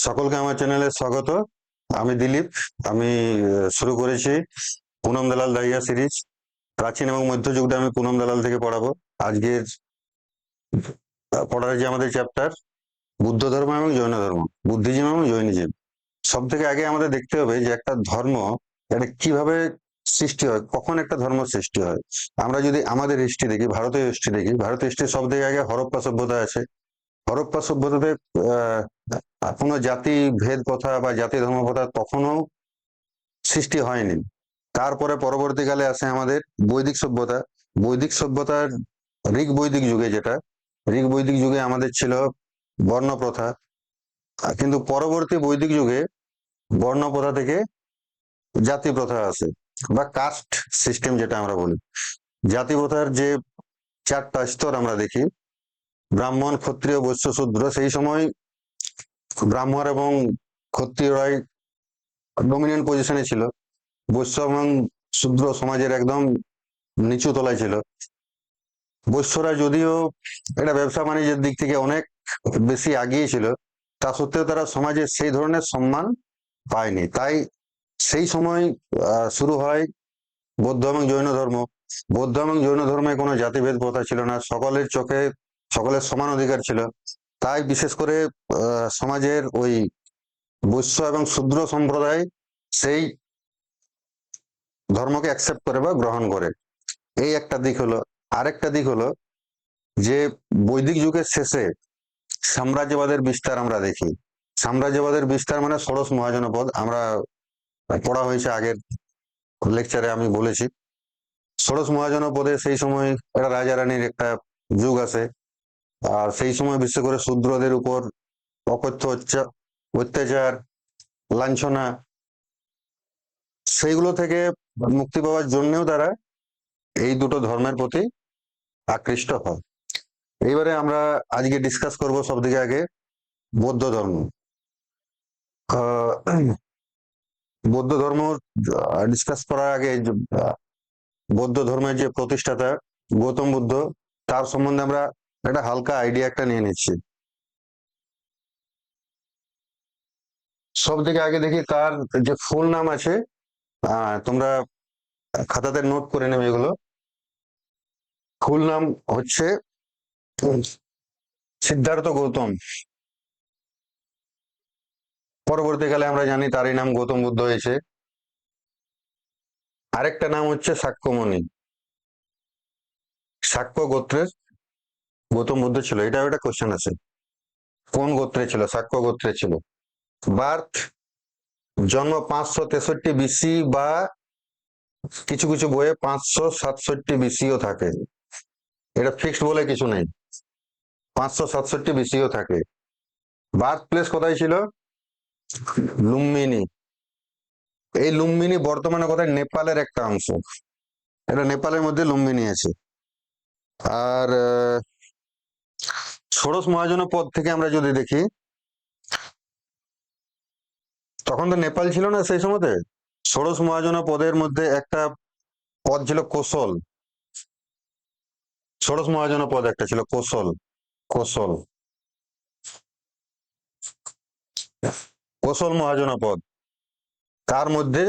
সকলকে আমার চ্যানেলে স্বাগত। আমি দিলীপ। আমি শুরু করেছি পুনম দালাল দাহিয়া সিরিজ। প্রাচীন এবং মধ্যযুগটা আমি পুনম দালাল থেকে পড়াবো। আজকের পড়ার যে আমাদের চ্যাপ্টার বুদ্ধ ধর্ম এবং জৈন ধর্ম, বুদ্ধিজম এবং জৈনিজম। সব থেকে আগে আমাদের দেখতে হবে যে একটা ধর্ম এটা কিভাবে সৃষ্টি হয়, কখন একটা ধর্ম সৃষ্টি হয়। আমরা যদি আমাদের হিস্ট্রি দেখি, ভারতীয় হিস্ট্রি দেখি, ভারতীয় হিস্ট্রি সব থেকে আগে হরপ্পা সভ্যতা আছে। হরপ্পা সভ্যতাতে কোনো জাতি ভেদ কথা বা জাতি ধর্ম কথা তখনও সৃষ্টি হয়নি। তারপরে পরবর্তীকালে আসে আমাদের বৈদিক সভ্যতা। বৈদিক সভ্যতার ঋগ বৈদিক যুগে, যেটা ঋগ বৈদিক যুগে আমাদের ছিল বর্ণ প্রথা। কিন্তু পরবর্তী বৈদিক যুগে বর্ণ প্রথা থেকে জাতি প্রথা আসে বা কাস্ট সিস্টেম যেটা আমরা বলি। জাতি প্রথার যে চারটা স্তর আমরা দেখি, ব্রাহ্মণ, ক্ষত্রিয়, বৈশ্য, শূদ্র। সেই সময় ব্রাহ্মণ এবং ক্ষত্রিয়রাই ডমিনেন্ট পজিশনে ছিল। বৈশ্য এবং শূদ্র সমাজের একদম নিচু তলায় ছিল। বৈশ্যরা যদিও এটা ব্যবসা বাণিজ্যের দিক থেকে অনেক বেশি এগিয়ে ছিল, তা সত্ত্বেও তারা সমাজে সেই ধরনের সম্মান পায়নি। তাই সেই সময় শুরু হয় বৌদ্ধ এবং জৈন ধর্ম। বৌদ্ধ এবং জৈন ধর্মে কোনো জাতিভেদ প্রথা ছিল না, সকলের চোখে সকলের সমান অধিকার ছিল। তাই বিশেষ করে সমাজের ওই বৈশ্য এবং শূদ্র সম্প্রদায় সেই ধর্মকে অ্যাকসেপ্ট করে বা গ্রহণ করে। এই একটা দিক হলো। আরেকটা দিক হলো যে বৈদিক যুগের শেষে সাম্রাজ্যবাদের বিস্তার আমরা দেখি। সাম্রাজ্যবাদের বিস্তার মানে ষোড়শ মহাজনপদ। আমরা পড়া হয়েছে আগের লেকচারে, আমি বলেছি ষোড়শ মহাজনপদে সেই সময় একটা রাজা রানীর একটা যুগ আছে। আর সেই সময় বিশেষ করে শূদ্রদের উপর অকথ্য অত্যাচার, লাঞ্ছনা, সেইগুলো থেকে মুক্তি পাওয়ার জন্যও তারা এই দুটো ধর্মের প্রতি আকৃষ্ট হয়। এইবারে আমরা আজকে ডিসকাস করব সব থেকে আগে বৌদ্ধ ধর্ম। বৌদ্ধ ধর্ম ডিসকাস করার আগে বৌদ্ধ ধর্মের যে প্রতিষ্ঠাতা গৌতম বুদ্ধ, তার সম্বন্ধে আমরা একটা হালকা আইডিয়া একটা নিয়ে নিচ্ছি। সব থেকে আগে দেখি তার যে ফুল নাম আছে। তোমরা খাতাতে নোট করে নেবে এগুলো। ফুল নাম হচ্ছে সিদ্ধার্থ গৌতম। পরবর্তীকালে আমরা জানি তারই নাম গৌতম বুদ্ধ হয়েছে। আরেকটা নাম হচ্ছে শাক্যমণি। শাক্য গোত্রের গৌতম বুদ্ধ ছিল, এটা একটা কোশ্চেন আছে। কোন গোত্রে ছিল? শাক্য গোত্রে ছিল। বার্থ, জন্ম 563 BC বা কিছু কিছু বইয়ে 567 BC-ও থাকে। এটা ফিক্সড বলে কিছু নেই, 567 BC-ও থাকে। বার্থ প্লেস কোথায় ছিল? লুম্বিনী। এই লুম্বিনী বর্তমানে কোথায়? নেপালের একটা অংশ। এটা নেপালের মধ্যে লুম্বিনী আছে। আর ষোড়শ মহাজনপদ থেকে আমরা যদি দেখি, তখন তো নেপাল ছিল না সেই সময়তে। ষোড়শ মহাজনপদের মধ্যে একটা পদ ছিল কোশল। ষোড়শ মহাজনপদ একটা ছিল কোশল। কোশল, কোশল মহাজনপদ, তার মধ্যে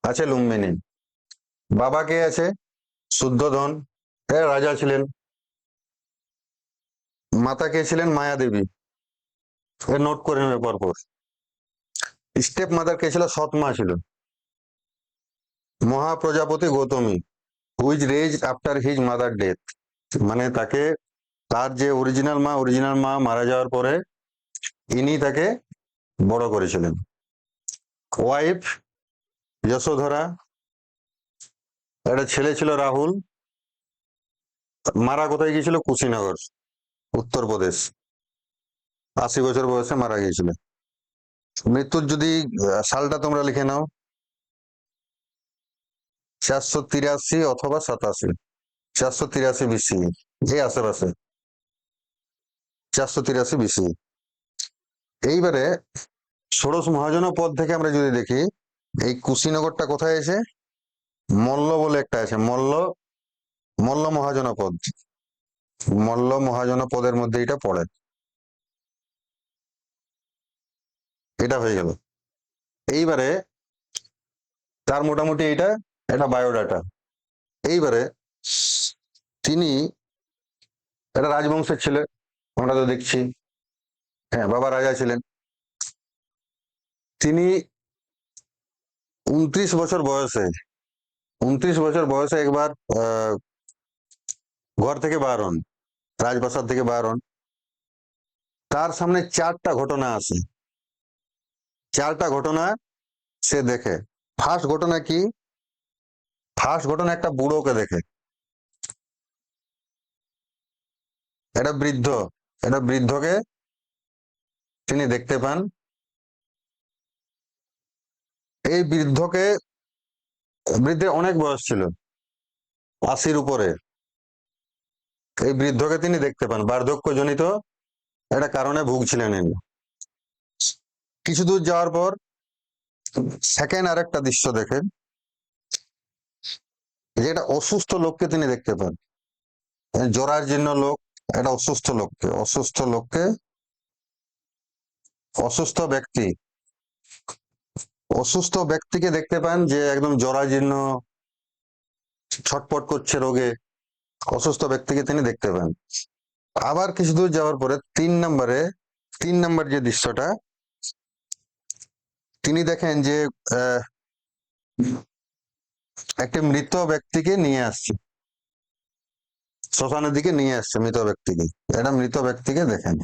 আছে লুম্বিনী। বাবা কে আছে? শুদ্ধোধন, রাজা ছিলেন। মাতা কে ছিলেন? মায়া দেবী। নোট করে নেবে পরপর। স্টেপ মাদার কে ছিল? সৎ মা ছিল। Mahaprajapati Gautami, which raised after his mother death. মানে তাকে, তার যে অরিজিনাল মা মারা যাওয়ার পরে ইনি তাকে বড় করেছিলেন। ওয়াইফ যশোধরা, একটা ছেলে ছিল রাহুল। মারা কোথায় গিয়েছিল? কুশীনগর, উত্তরপ্রদেশ। 80 বছর বয়সে মারা গিয়েছিল। মৃত্যুর যদি সালটা তোমরা লিখে নাও, 483 অথবা 87। 483 BC, এই আশেপাশে 483 BC। এইবারে ষোড়শ মহাজনপদ থেকে আমরা যদি দেখি, এই কুশীনগরটা কোথায় আছে? মল্ল বলে একটা আছে, মল্ল। মল্ল মহাজনপদ, মল্ল মহাজনপদের মধ্যে এটা পড়ে। এটা হয়ে গেল। এইবারে তার মোটামুটি এটা বায়োডাটা। এইবারে তিনি একটা রাজবংশের ছেলে, আমরা তো দেখছি। হ্যাঁ, বাবা রাজা ছিলেন। তিনি 29 বছর বয়সে একবার ঘর থেকে বার হন, রাজপ্রাসাদ থেকে বার হন। তার সামনে 4টা ঘটনা আসে। 4টা ঘটনা সে দেখে। ফার্স্ট ঘটনা কি? ফার্স্ট ঘটনা একটা বুড়োকে দেখে। এটা বৃদ্ধ, এটা বৃদ্ধকে তিনি দেখতে পান। এই বৃদ্ধের অনেক বয়স ছিল, 80-র উপরে। এই বৃদ্ধকে তিনি দেখতে পান, বার্ধক্যজনিত একটা কারণে ভুগছিলেন ইনি। কিছু দূর যাওয়ার পর সেকেন্ড আরেকটা দৃশ্য দেখেন, যে একটা অসুস্থ লোককে তিনি দেখতে পান। জরাজীর্ণ লোক, একটা অসুস্থ ব্যক্তি, অসুস্থ ব্যক্তিকে দেখতে পান, যে একদম জরাজীর্ণ, ছটপট করছে রোগে। অসুস্থ ব্যক্তিকে তিনি দেখতে পান। আবার কিছু দূর যাওয়ার পরে 3 নম্বর যে দৃশ্যটা, তিনি দেখেন যে একটি মৃত ব্যক্তিকে নিয়ে আসছে, শ্মশানের দিকে নিয়ে আসছে মৃত ব্যক্তিকে। একটা মৃত ব্যক্তিকে দেখেন।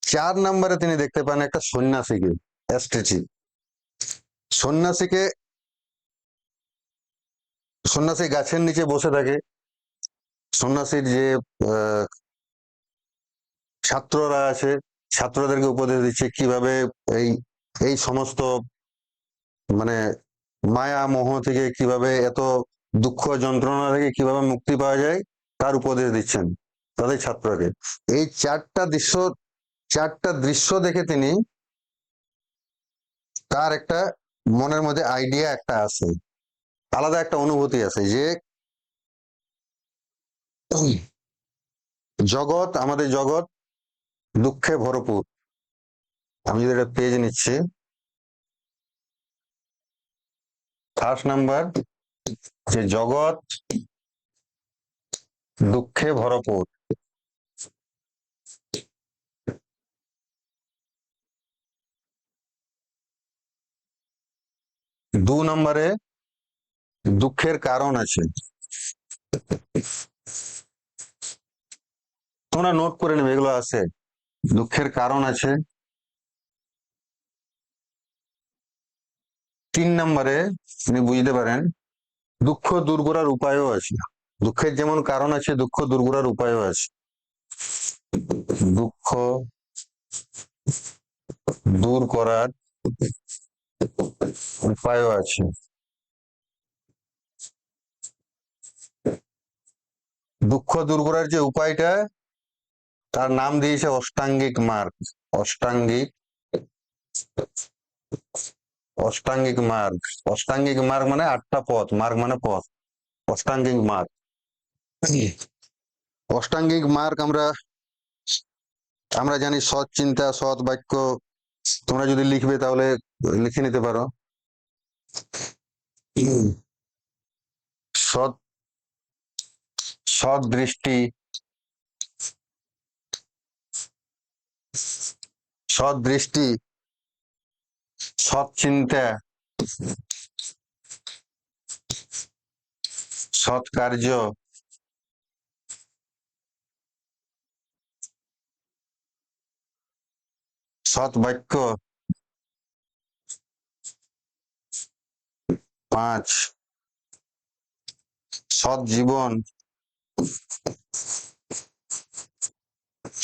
4 নম্বরে তিনি দেখতে পান একটা সন্ন্যাসীকে, অ্যাস্টেটিক সন্ন্যাসীকে। সন্ন্যাসী গাছের নিচে বসে থাকে। সন্ন্যাসীর যে ছাত্ররা আছে, ছাত্রদেরকে উপদেশ দিচ্ছে কিভাবে এই এই সমস্ত মানে মায়া মোহ থেকে, কিভাবে এত দুঃখ যন্ত্রণা থেকে কিভাবে মুক্তি পাওয়া যায়, তার উপদেশ দিচ্ছেন তাদের ছাত্রকে। এই 4টা দৃশ্য দেখে তিনি, তার একটা মনের মধ্যে আইডিয়া একটা আসে, আলাদা একটা অনুভূতি আছে, যে আমাদের জগৎ দুঃখে ভরপুর। আমি যদি একটা পেজ নিচ্ছি, ফার্স্ট নাম্বার, যে জগৎ দুঃখে ভরপুর। 2 নম্বরে দুঃখের কারণ আছে। তোমরা নোট করে নেবে, এগুলো আছে। দুঃখের কারণ আছে। 3 নম্বরে আপনি বুঝতে পারেন, দুঃখ দূর করার উপায়ও আছে। দুঃখের যেমন কারণ আছে, দুঃখ দূর করার উপায়ও আছে। দুঃখ দূর করার উপায়ও আছে। দুঃখ দূর করার যে উপায়টা, তার নাম দিয়েছে অষ্টাঙ্গিক মার্গ। অষ্টাঙ্গিক অষ্টাঙ্গিক মার্গ। অষ্টাঙ্গিক মার্গ মানে 8টা পথ, মার্গ মানে পথ। অষ্টাঙ্গিক মার্গ। অষ্টাঙ্গিক মার্গ আমরা আমরা জানি, সৎ চিন্তা, সৎ বাক্য। তোমরা যদি লিখবে তাহলে লিখে নিতে পারো। সৎ সৎ দৃষ্টি, সৎ দৃষ্টি, সৎ চিন্তা, সৎ কার্য, সৎ বাক্য, 5 সৎ জীবন,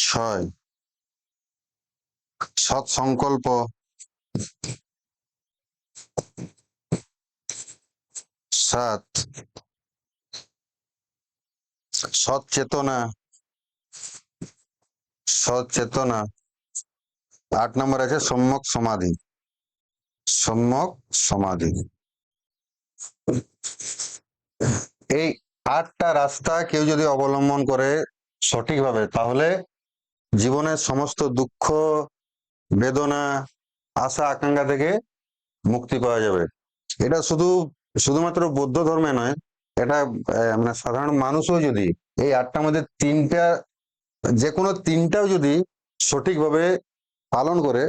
6 সৎ সংকল্প, 7 সৎ চেতনা, 8 নম্বর আছে সম্যক সমাধি। সম্যক সমাধি। এই 8টা রাস্তা কেউ যদি অবলম্বন করে সঠিকভাবে, তাহলে জীবনের সমস্ত দুঃখ, বেদনা, আশা আকাঙ্ক্ষা থেকে মুক্তি পাওয়া যাবে। এটা শুধুমাত্র বৌদ্ধ ধর্মে নয়, এটা মানে সাধারণ মানুষও যদি এই আটটার মধ্যে তিনটা, যে কোনো তিনটাও যদি সঠিকভাবে পালন করে,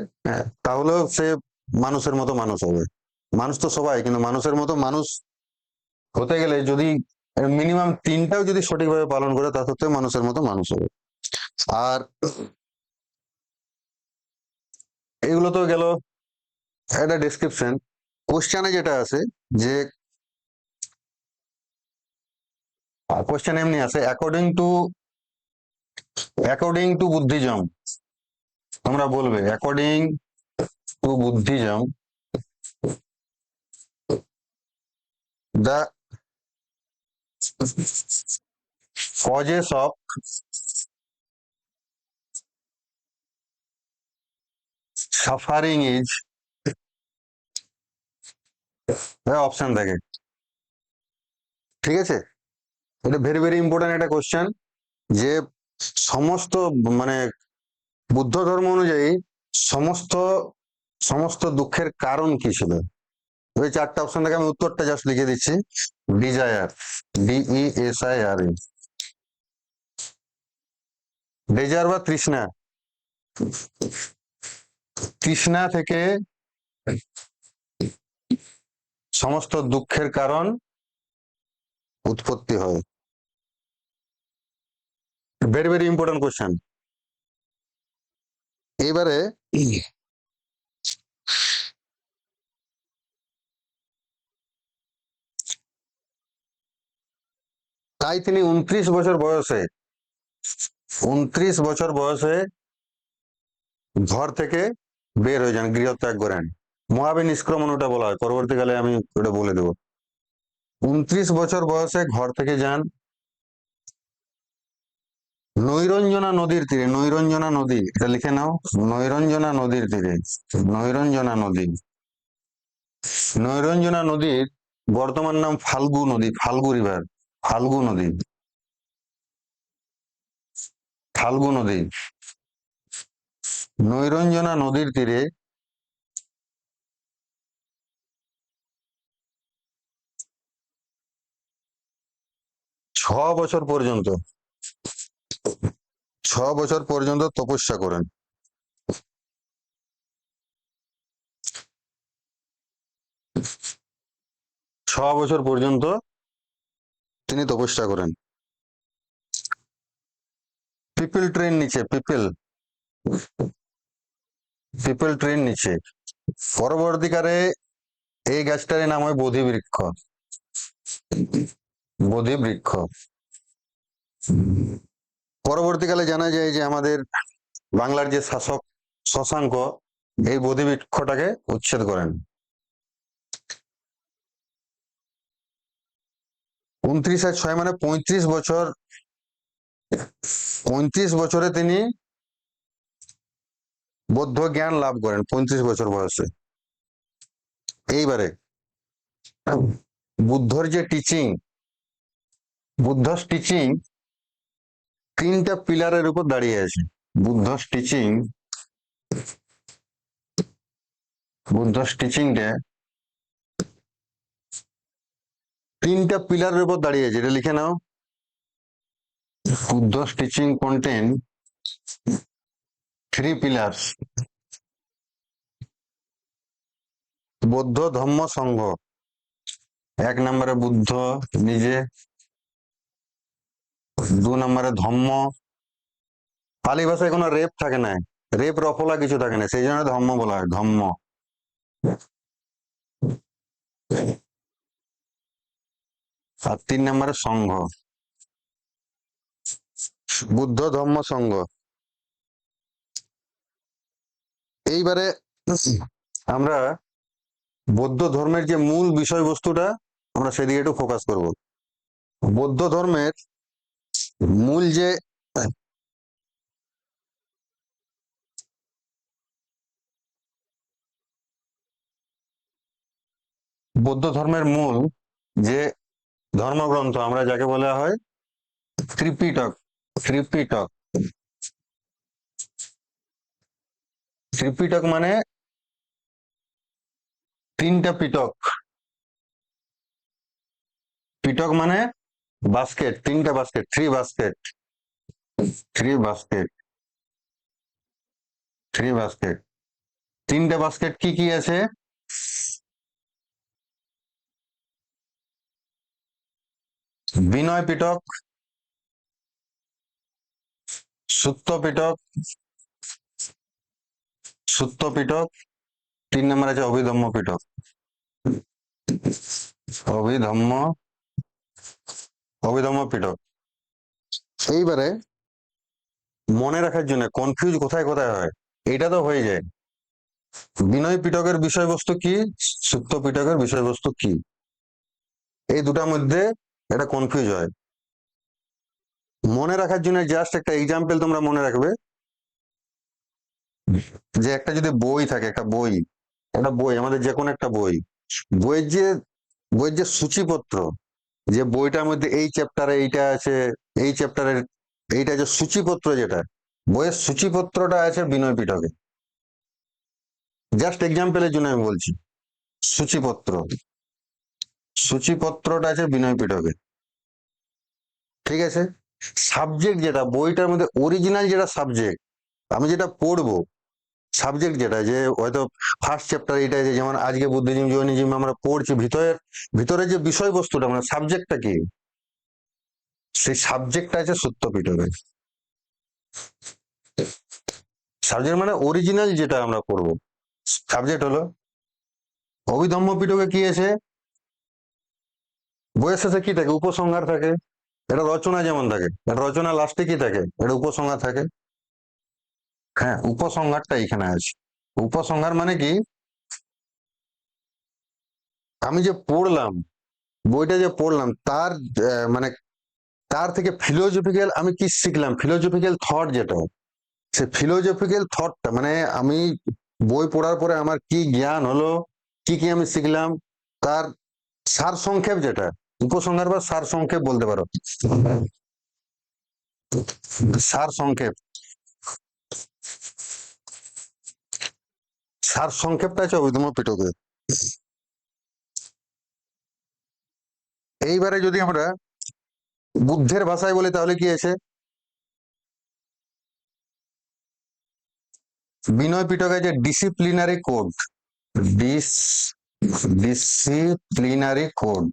তাহলেও সে মানুষের মতো মানুষ হবে। মানুষ তো সবাই, কিন্তু মানুষের মতো মানুষ হতে গেলে যদি মিনিমাম তিনটাও যদি সঠিকভাবে পালন করে, তা সত্ত্বেও মানুষের মতো মানুষ হবে। আর এগুলো তো গেল একটা ডেসক্রিপশন। কোশ্চেনে যেটা আছে, যে কোশ্চেন এমনি আছে, অ্যাকর্ডিং টু বুদ্ধিজম, তোমরা বলবে according to Buddhism the causes of suffering is, option থাকে, ঠিক আছে। এটা ভেরি ভেরি ইম্পর্টেন্ট একটা কোশ্চেন, যে সমস্ত মানে বুদ্ধ ধর্ম অনুযায়ী সমস্ত সমস্ত দুঃখের কারণ কি ছিল। ওই চারটা অপশন থেকে আমি উত্তরটা জাস্ট লিখে দিচ্ছি। ডিজায়ার, DESIRE, ডেজার বা তৃষ্ণা, তৃষ্ণা থেকে সমস্ত দুঃখের কারণ উৎপত্তি হয়। Very very important question. এবারে তাই তিনি 29 বছর বয়সে ঘর থেকে বের হয়ে যান, গৃহত্যাগ করেন। মহাবীর নিষ্ক্রমণ ওটা বলা হয়, পরবর্তীকালে আমি ওটা বলে দেবো। 29 বছর বয়সে ঘর থেকে যান নৈরঞ্জনা নদীর তীরে। নৈরঞ্জনা নদী, এটা লিখে নাও, নৈরঞ্জনা নদীর তীরে। নৈরঞ্জনা নদী, নৈরঞ্জনা নদীর বর্তমান নাম ফাল্গু নদী, ফাল্গু রিভার, ফাল্গু নদী, ফাল্গু নদী। নৈরঞ্জনা নদীর তীরে 6 বছর পর্যন্ত, 6 বছর পর্যন্ত তপস্যা করেন। 6 বছর পর্যন্ত তিনি তপস্যা করেন। পিপল ট্রেন নিচে, পিপল ট্রেন নিচে। পরবর্তীকালে এই গাছটার নাম হয় বোধি বৃক্ষ, বোধি বৃক্ষ। পরবর্তীকালে জানা যায় যে আমাদের বাংলার যে শাসক শশাঙ্ক এই বোধি বৃক্ষটাকে উচ্ছেদ করেন। 29 আর 6 মানে 35 বছর, 35 বছরে তিনি বৌদ্ধ জ্ঞান লাভ করেন, 35 বছর বয়সে। এইবারে বুদ্ধর যে টিচিং, বুদ্ধর টিচিং তিনটা পিলারের উপর দাঁড়িয়ে আছে। বুদ্ধর টিচিং, বুদ্ধর টিচিংটা তিনটা পিলারের উপর দাঁড়িয়ে আছে, এটা লিখে নাও। বুদ্ধর টিচিং কন্টেন 3 pillars: বৌদ্ধ ধম্ম সংঘ, 1 নম্বরে বুদ্ধ নিজে, 2 নম্বরে ধম্ম। পালি ভাষায় কোনো রেপ থাকে না, রেপ রফলা কিছু থাকে না, সেই জন্য ধম্ম বলা হয়, ধম্ম। আর 3 নম্বরে সংঘ, বুদ্ধ ধম্ম সংঘ। এইবারে আমরা বৌদ্ধ ধর্মের যে মূল বিষয়বস্তুটা, আমরা সেদিকে একটু ফোকাস করব। বৌদ্ধ ধর্মের মূল যে, বৌদ্ধ ধর্মের মূল যে ধর্মগ্রন্থ, আমরা যাকে বলা হয় ত্রিপিটক, ত্রিপিটক, ত্রিপিটক মানে তিনটা পিটক, পিটক মানে বাস্কেট, তিনটা basket, three basket, three basket, three basket. তিনটা বাস্কেট কি কি আছে? বিনয় পিটক, সুত্ত পিটক, সুত্ত পিটক, 3 নম্বর আছে অভিধম্য পিটক। অভিধম্য, অভিধম্য পিটক। এইবারে মনে রাখার জন্য কনফিউজ কোথায় কোথায় হয়, এটা তো হয়ে যায়। বিনয় পিটকের বিষয়বস্তু কি, সুত্ত পিটকের বিষয়বস্তু কি, এই দুটার মধ্যে এটা কনফিউজ হয়। মনে রাখার জন্য জাস্ট একটা এক্সাম্পল তোমরা মনে রাখবে, যে একটা যদি বই থাকে, একটা বই, একটা বই আমাদের যে কোনো একটা বই, বইয়ের যে বইয়ের যে সূচিপত্র, যে বইটার মধ্যে এই চ্যাপ্টারে এইটা আছে, এই চ্যাপ্টারের এইটা, যে সূচিপত্র, যেটা বইয়ের সূচিপত্রটা আছে বিনয় পিটকে। জাস্ট এক্সাম্পলের জন্য আমি বলছি, সূচিপত্র, সূচিপত্রটা আছে বিনয় পিটকে, ঠিক আছে। সাবজেক্ট যেটা বইটার মধ্যে অরিজিনাল যেটা সাবজেক্ট, আমি যেটা পড়বো, সাবজেক্ট যেটা, যে হয়তো ফার্স্ট চ্যাপ্টার এটা আছে, যেমন আজকে বুদ্ধিজীব জৈনিজম আমরা পড়ছি, ভিতরের ভিতরে যে বিষয়বস্তুটা মানে সাবজেক্টটা কি, সেই সাবজেক্টটা আছে সুত্ত পিটকে। সাবজেক্ট মানে অরিজিনাল যেটা আমরা পড়বো, সাবজেক্ট হলো। অভিধম্য পিটকে কি আছে, বইয়ের শেষে কি থাকে, উপসংহার থাকে। এটা রচনা যেমন থাকে, এটা রচনা লাস্টে কি থাকে, এটা উপসংহার থাকে। হ্যাঁ, উপসংহারটা এখানে আছে। উপসংহার মানে কি, আমি যে পড়লাম, বইটা যে পড়লাম, তার মানে তার থেকে ফিলোজফিক্যাল আমি কি শিখলাম, ফিলোজফিক্যাল থট যেটা, সে ফিলোজফিক্যাল থটটা মানে আমি বই পড়ার পরে আমার কি জ্ঞান হলো, কি কি আমি শিখলাম, তার সার সংক্ষেপ যেটা, উপসংহার বা সার সংক্ষেপ বলতে পারো, সার সংক্ষেপ, সার সংক্ষেপটা আছে অভিধম্য পিটকে। এইবারে যদি আমরা বুদ্ধের ভাষায় বলি তাহলে কি আছে, বিনয় পিটকে যে disciplinary code, disciplinary code,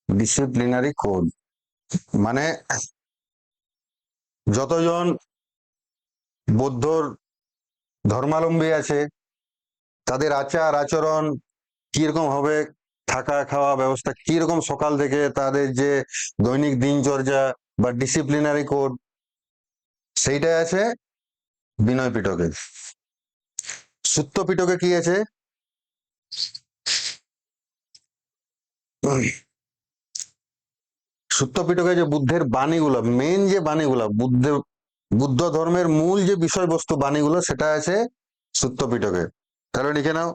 disciplinary code মানে যতজন বৌদ্ধর ধর্মাবলম্বী আছে, তাদের আচার আচরণ কিরকম হবে, থাকা খাওয়া ব্যবস্থা কিরকম, সকাল থেকে তাদের যে দৈনিক দিনচর্যা বা ডিসিপ্লিনারি কোড, সেইটাই আছে বিনয় পিটকে। সুত্ত পিটকে কি আছে, সুত্ত পিটকে যে বুদ্ধের বাণীগুলো, মেন যে বাণীগুলো, বুদ্ধ ধর্মের মূল যে বিষয়বস্তু বাণীগুলো, সেটা আছে সুত্ত পিটকে। তাহলে লিখে নাও,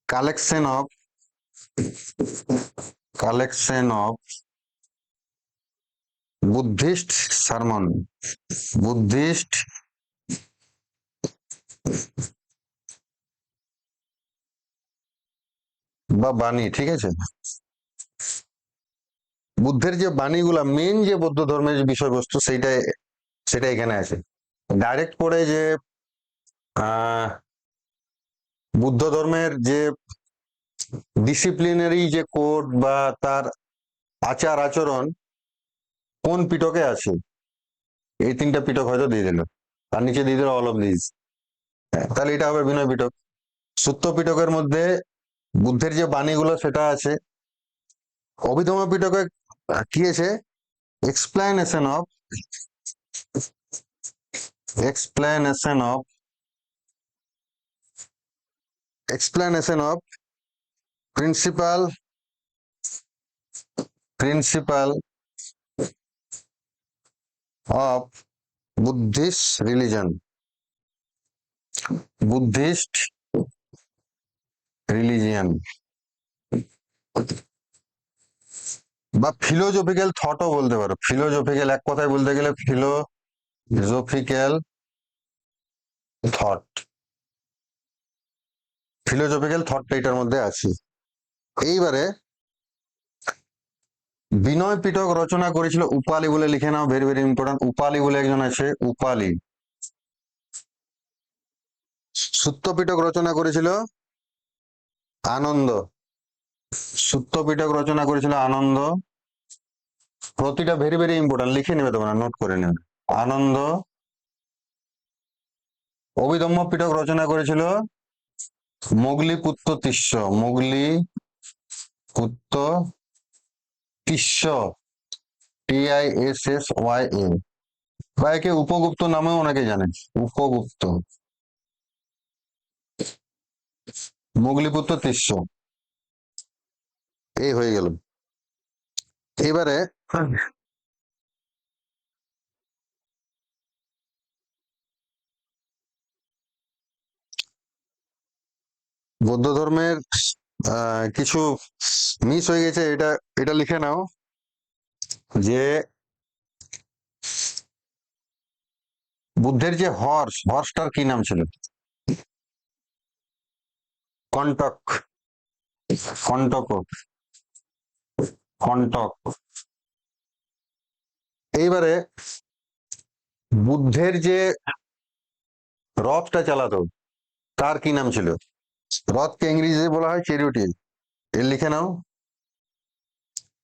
collection of, collection of Buddhist sermon, Buddhist বা বাণী, ঠিক আছে। বুদ্ধের যে বাণীগুলা, মেন যে বৌদ্ধ ধর্মের যে বিষয়বস্তু, সেইটাই সেটা এখানে আছে। ডাইরেক্ট পড়ে যে আহ বুদ্ধ ধর্মের যে ডিসিপ্লিনারি যে কোড বা তার আচার আচরণ কোন পিটকে আছে, এই 3টা পিটক হয়তো দিয়ে দিল, তার নিচে দিয়ে দিল অল অফ দিস, তাহলে এটা হবে বিনয় পিটক। সুত্ত পিটকের মধ্যে বুদ্ধের যে বাণীগুলো সেটা আছে। অভিধম্য পিটকে কি আছে, explanation of, explanation of, explanation of principal, principal of Buddhist religion, Buddhist religion বা ফিলোজফিক্যাল থটও বলতে পারো। ফিলোজফিক্যাল এক কথায় বলতে গেলে ফিলোজফিক্যাল থট, ফিলোসফিক্যাল থটটা এটার মধ্যে আছে। এইবারে বিনয় পিটক রচনা করেছিল উপালি বলে, লিখে নাও, ভেরি ভেরি ইম্পর্টেন্ট। উপালি বলে একজন আছে, উপালি। সূত্র পিটক রচনা করেছিল আনন্দ, সূত্র পিটক রচনা করেছিল আনন্দ। প্রতিটা ভেরি ভেরি ইম্পর্টেন্ট, লিখে নেবে তোমরা, নোট করে নেবে। আনন্দ। অভিধম্ম পিটক রচনা করেছিল মোগলি পুত্র তিস্য, মোগলি পুত্র তিস্য, TISSYA, বা একে উপগুপ্ত নামেও অনেকে জানেন, উপগুপ্ত, মোগলিপুত্র তিস্য। এই হয়ে গেল। এবারে বৌদ্ধ ধর্মের কিছু মিস হয়ে গেছে, এটা এটা লিখে নাও, যে বুদ্ধের যে হর্সটার কি নাম ছিল? Contact, contact, contact. এইবারে বুদ্ধের যে রথটা চালাতো তার কি নাম ছিল? রথকে ইংরেজিতে বলা হয় চ্যারিয়টিয়ার, এর লিখে নাও,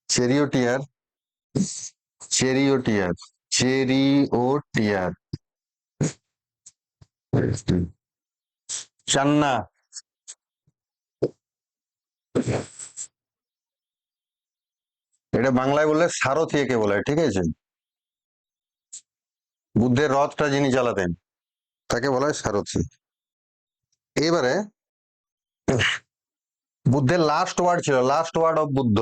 চ্যারিয়টিয়ার, চ্যারিয়টিয়ার, চেরিওটিয়ার। চান্না, এটা বাংলায় বললে সারথি একে বলে, ঠিক আছে? বুদ্ধের রথটা যিনি চালাতেন তাকে বলা হয় সারথি। এবারে বুদ্ধের লাস্ট ওয়ার্ড ছিল, লাস্ট ওয়ার্ড অফ বুদ্ধ,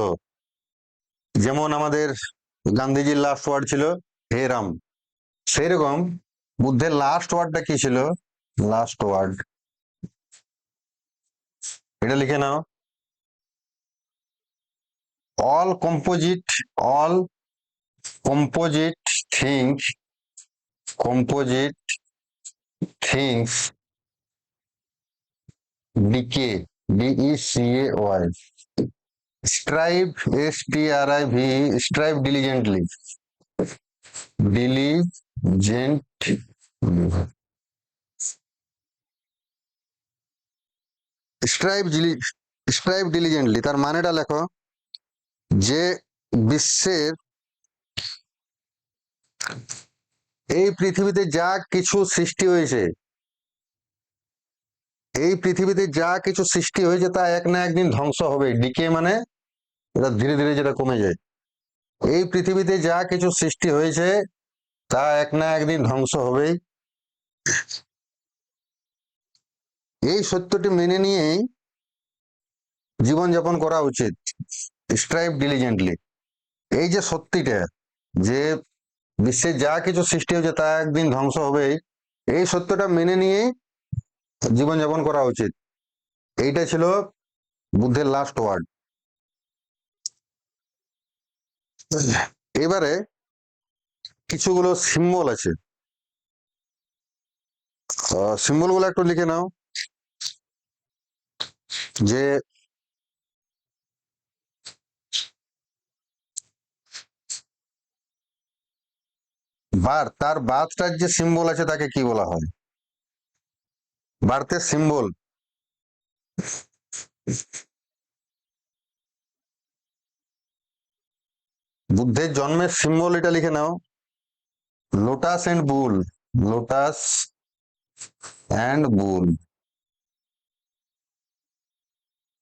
যেমন আমাদের গান্ধীজির লাস্ট ওয়ার্ড ছিল হে রাম, সেই রকম বুদ্ধের লাস্ট ওয়ার্ডটা কি ছিল? লাস্ট ওয়ার্ড, এটা লিখে নাও। All composite, all composite things, composite things decay, DECAY, strive, STRIV, strive diligently, diligent, strive, strive diligently, তার মানেটা লেখো, যে বিশ্বের, এই পৃথিবীতে যা কিছু সৃষ্টি হয়েছে, এই পৃথিবীতে যা কিছু সৃষ্টি হয়েছে তা এক না একদিন ধ্বংস হবে। ডিকে মানে এটা ধীরে ধীরে যেটা কমে যায়। এই পৃথিবীতে যা কিছু সৃষ্টি হয়েছে তা এক না একদিন ধ্বংস হবেই। এই সত্যটি মেনে নিয়েই জীবনযাপন করা উচিত, স্ট্রাইভ ডিলিজেন্টলি। এই যে সত্যিটা, যে বিশ্বে যা কিছু সৃষ্টি হয়েছে তা একদিন ধ্বংস হবেই, এই সত্যটা মেনে নিয়েই জীবনযাপন করা উচিত। এইটা ছিল বুদ্ধের লাস্ট ওয়ার্ড। এবারে কিছুগুলো সিম্বল আছে, সিম্বল গুলো একটু লিখে নাও, যে তার বার্থটার যে সিম্বল আছে তাকে কি বলা হয়? বার্থের সিম্বল, বুদ্ধের জন্মের সিম্বল এটা লিখে নাও, lotus and bull, lotus and bull,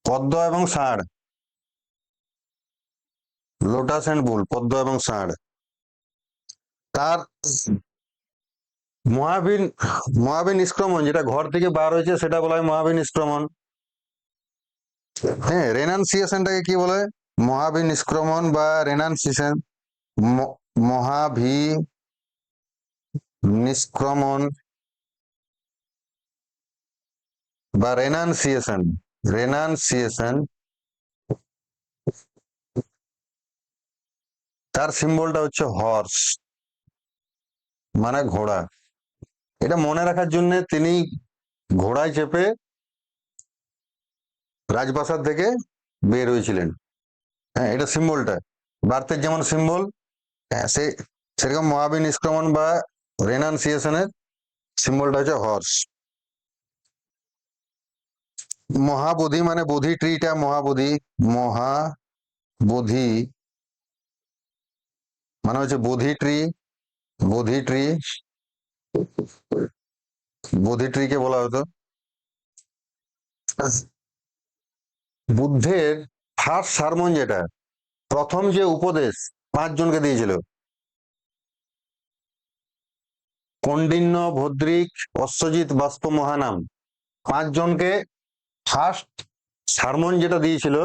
পদ্ম এবং ষাঁড়, লোটাস এন্ড বুল, পদ্ম এবং ষাঁড়। তার মহাবীর, মহাবীর নিষ্ক্রমণ, যেটা ঘর থেকে বার হয়েছে সেটা বলা হয় মহাবীর নিষ্ক্রমণ। হ্যাঁ, রেনান্সিয়েশনটাকে কি বলে? মহাবীর নিষ্ক্রমণ বা রেনান্সিয়েশন, মহাভি নিষ্ক্রমণ বা রেনান্সিয়েশন, রেনান্সিয়েশন। তার সিম্বলটা হচ্ছে হর্স, মানে ঘোড়া। এটা মনে রাখার জন্য তিনি ঘোড়ায় চেপে রাজপ্রাসাদ থেকে বের হয়েছিলেন। হ্যাঁ, এটা সিম্বলটা বার্থের যেমন সিম্বল, হ্যাঁ সে সেরকম মহাবীর নিষ্ক্রমণ বা রেনাউন্সিয়েশনের সিম্বলটা হচ্ছে হর্স। মহাবোধি মানে বোধি ট্রিটা মহাবোধি, মহাবোধি মানে হচ্ছে বোধি ট্রি। বোধি ট্রি, বোধি ট্রিকে বলা হতো। বুদ্ধের ফার্স্ট সারমন যেটা, প্রথম যে উপদেশ 5 জনকে দিয়েছিল, কন্ডিন্য, ভদ্রিক, অশ্বজিৎ, বাষ্প, মহানাম, 5 জনকে ফার্স্ট সারমন যেটা দিয়েছিল,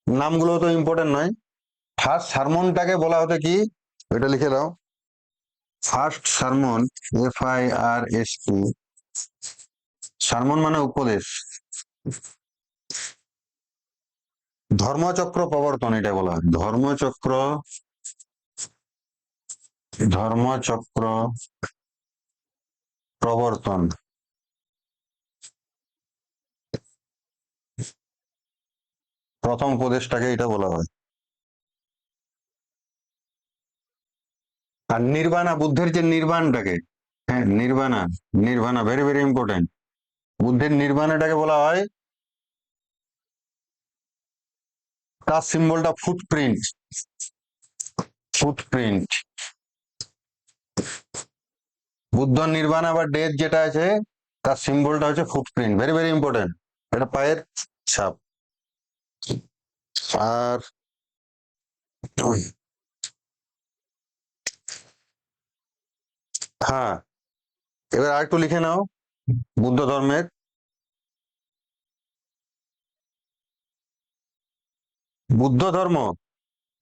নামগুলো তো ইম্পর্টেন্ট নয়, ফার্স্ট সারমনটাকে বলা হতো কি, এটা লিখে দাও, ফার্স্ট সারমন, FIRST, সারমন মানে উপদেশ, ধর্মচক্র প্রবর্তন এটা বলা হয়, ধর্মচক্র, ধর্মচক্র প্রবর্তন, প্রথম উপদেশটাকে এটা বলা হয়। আর নির্বাণা, বুদ্ধের যে নির্বাণটাকে, হ্যাঁ Nirbana, Nirbana very very important, বুদ্ধের নির্বাণাটাকে বলা হয়, তার সিম্বলটা ফুটপ্রিন্ট, ফুটপ্রিন্ট। বুদ্ধ নির্বাণা বা ডেথ যেটা আছে, তার সিম্বলটা হচ্ছে ফুটপ্রিন্ট, ভেরি ভেরি ইম্পর্টেন্ট, এটা পায়ের ছাপ। আর হ্যাঁ, এবার আরেকটু লিখে নাও, বুদ্ধ ধর্মের, বুদ্ধ ধর্ম,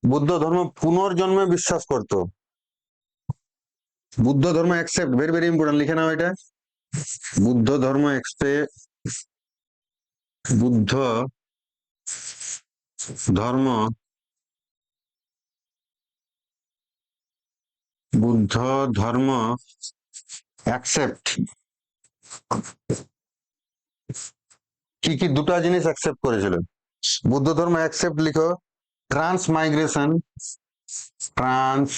বুদ্ধ ধর্ম পুনর্জন্মে বিশ্বাস করত, বুদ্ধ ধর্ম অ্যাকসেপ্ট, ভেরি ভেরি ইম্পর্টেন্ট, লিখে নাও এটা, বুদ্ধ ধর্ম অ্যাকসেপ্ট, বুদ্ধ ধর্ম, বুদ্ধ ধর্ম অ্যাকসেপ্ট, কি কি দুটো জিনিস অ্যাকসেপ্ট করেছিল, বুদ্ধ ধর্ম অ্যাকসেপ্ট লিখো, trans migration, trans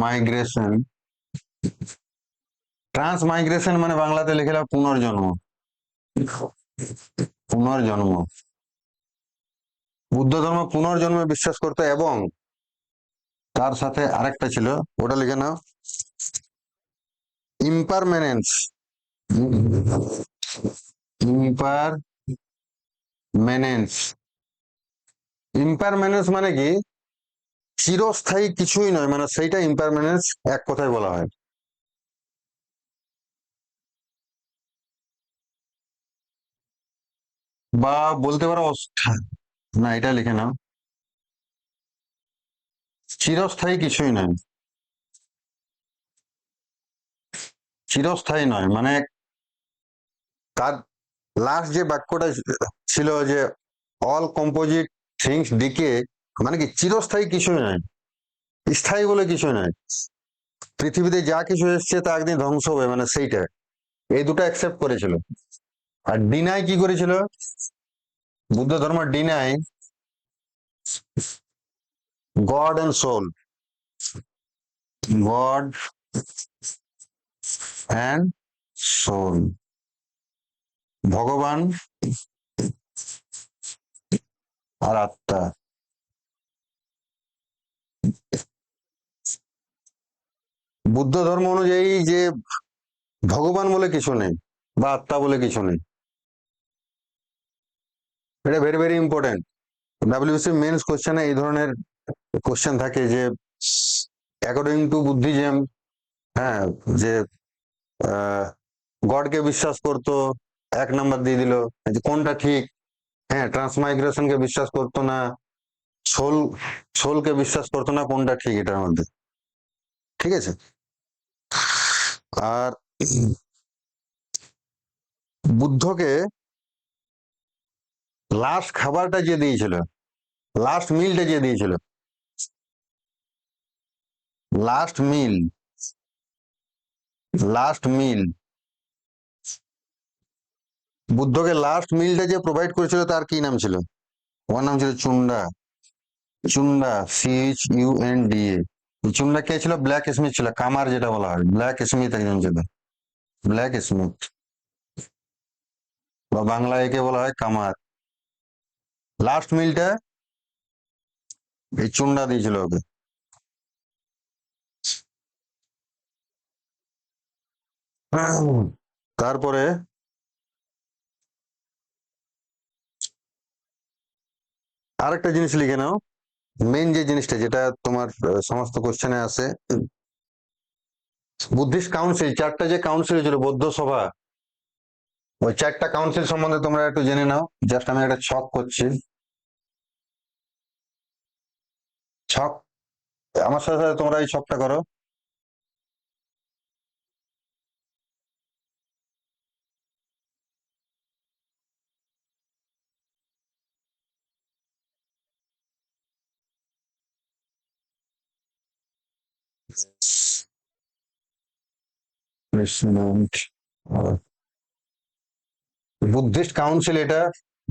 migration, trans migration মানে বাংলাতে লিখে দাও পুনর্জন্ম, পুনর্জন্ম, বুদ্ধ ধর্ম পুনর্জন্মে বিশ্বাস করতো, এবং তার সাথে আরেকটা ছিল, ওটা লিখে নাও, ইম্পারমানেন্স, ইম্পারমানেন্স, ইম্পারমানেন্স মানে কি, চিরস্থায়ী কিছুই নয়, মানে সেইটা ইম্পারমানেন্স এক কথায় বলা হয়। বা বলতে পারো না, এটা লিখে নাও, চিরস্থায়ী কিছুই নয়, চিরস্থায়ী নয় মানে তার লাস্ট যে বাক্যটা ছিল যে অল কম্পোজিট থিংস ডিকে, মানে কি চিরস্থায়ী কিছুই নয়, স্থায়ী বলে কিছুই নয়, পৃথিবীতে যা কিছু এসছে তা একদিন ধ্বংস হবে, মানে সেইটা, এই দুটো অ্যাকসেপ্ট করেছিল। আর ডিনাই কি করেছিল, বুদ্ধ ধর্ম deny God and soul, God and soul, ভগবান আর আত্মা, বুদ্ধ ধর্ম অনুযায়ী যে ভগবান বলে কিছু নেই বা আত্মা বলে কিছু নেই, এটা very very important, WC mains কোশ্চেনে এই ধরনের কোশ্চেন থাকে যে অ্যাকর্ডিং টু বুদ্ধিজম, হ্যাঁ, যে গডকে বিশ্বাস করতো, 1 নাম্বার দিয়ে দিল, যে কোনটা ঠিক, হ্যাঁ ট্রান্সমাইগ্রেশনকে বিশ্বাস করতো না, সোল, সোলকে বিশ্বাস করতো না, কোনটা ঠিক এটার মধ্যে, ঠিক আছে। আর বুদ্ধকে লাস্ট খাবারটা যে দিয়েছিল, লাস্ট মিলটা যে দিয়েছিল, লাস্ট মিল, লাস্ট মিল, বুদ্ধকে লাস্ট মিলটা যে প্রোভাইড করেছিল তার কি নাম ছিল? ওর নাম ছিল চুন্ডা। চুন্ডা, CHUNDA। চুন্ডা কে ছিল? ব্ল্যাক স্মিথ ছিল, কামার যেটা বলা হয়, ব্ল্যাক স্মিথ একজন ছিল, ব্ল্যাক স্মিথ, বা বাংলায় একে বলা হয় কামার। লাস্ট মিলটা এই চুন্ডা দিয়েছিল ওকে। তারপরে আরেকটা জিনিস লিখে নাও, মেইন যে জিনিসটা যেটা তোমার সমস্ত কোশ্চেনে আছে, বুদ্ধিস্ট কাউন্সিল, চারটা যে কাউন্সিল ছিল বৌদ্ধ সভা, ওই চারটা কাউন্সিল সম্বন্ধে তোমরা একটু জেনে নাও। জাস্ট আমি একটা ছক করছি, ছক, আমার সাথে সাথে তোমরা এই ছকটা করো। বুদ্ধিস্ট কাউন্সিল, এটা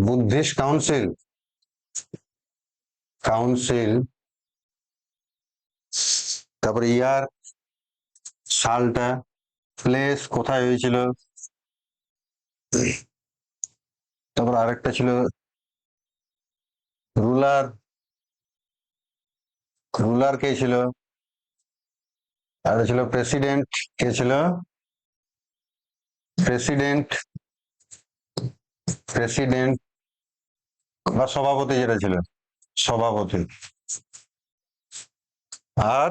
বুদ্ধিস্ট কাউন্সিল, কাউন্সিল, তারপরে ইয়ার, সালটা, প্লেস কোথায় হয়েছিল, তারপর আরেকটা ছিল রুলার, রুলার কে ছিল, আর ছিল প্রেসিডেন্ট, কে ছিল প্রেসিডেন্ট, প্রেসিডেন্ট বা সভাপতি যেটা ছিল, সভাপতি। আর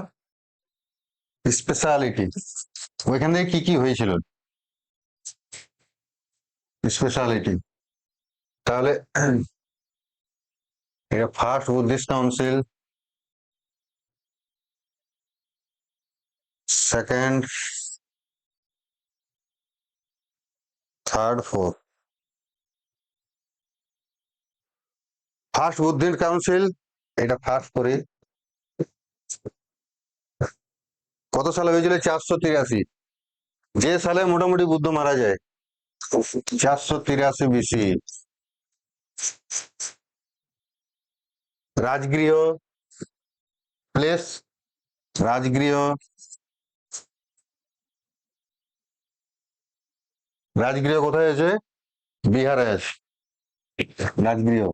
স্পেশালিটি, ওইখান থেকে কি কি হয়েছিল, স্পেশালিটি। তাহলে এটা first Buddhist council, second, third, fourth. First Buddhist council, এটা ফার্স্ট করি, কত সালে হয়েছিল? 483, যে সালে মোটামুটি বুদ্ধ মারা যায়, 483 BC। রাজগৃহ, প্লেস, রাজগৃহ, রাজগৃহ কোথায় আছে? বিহারে আছে রাজগৃহ,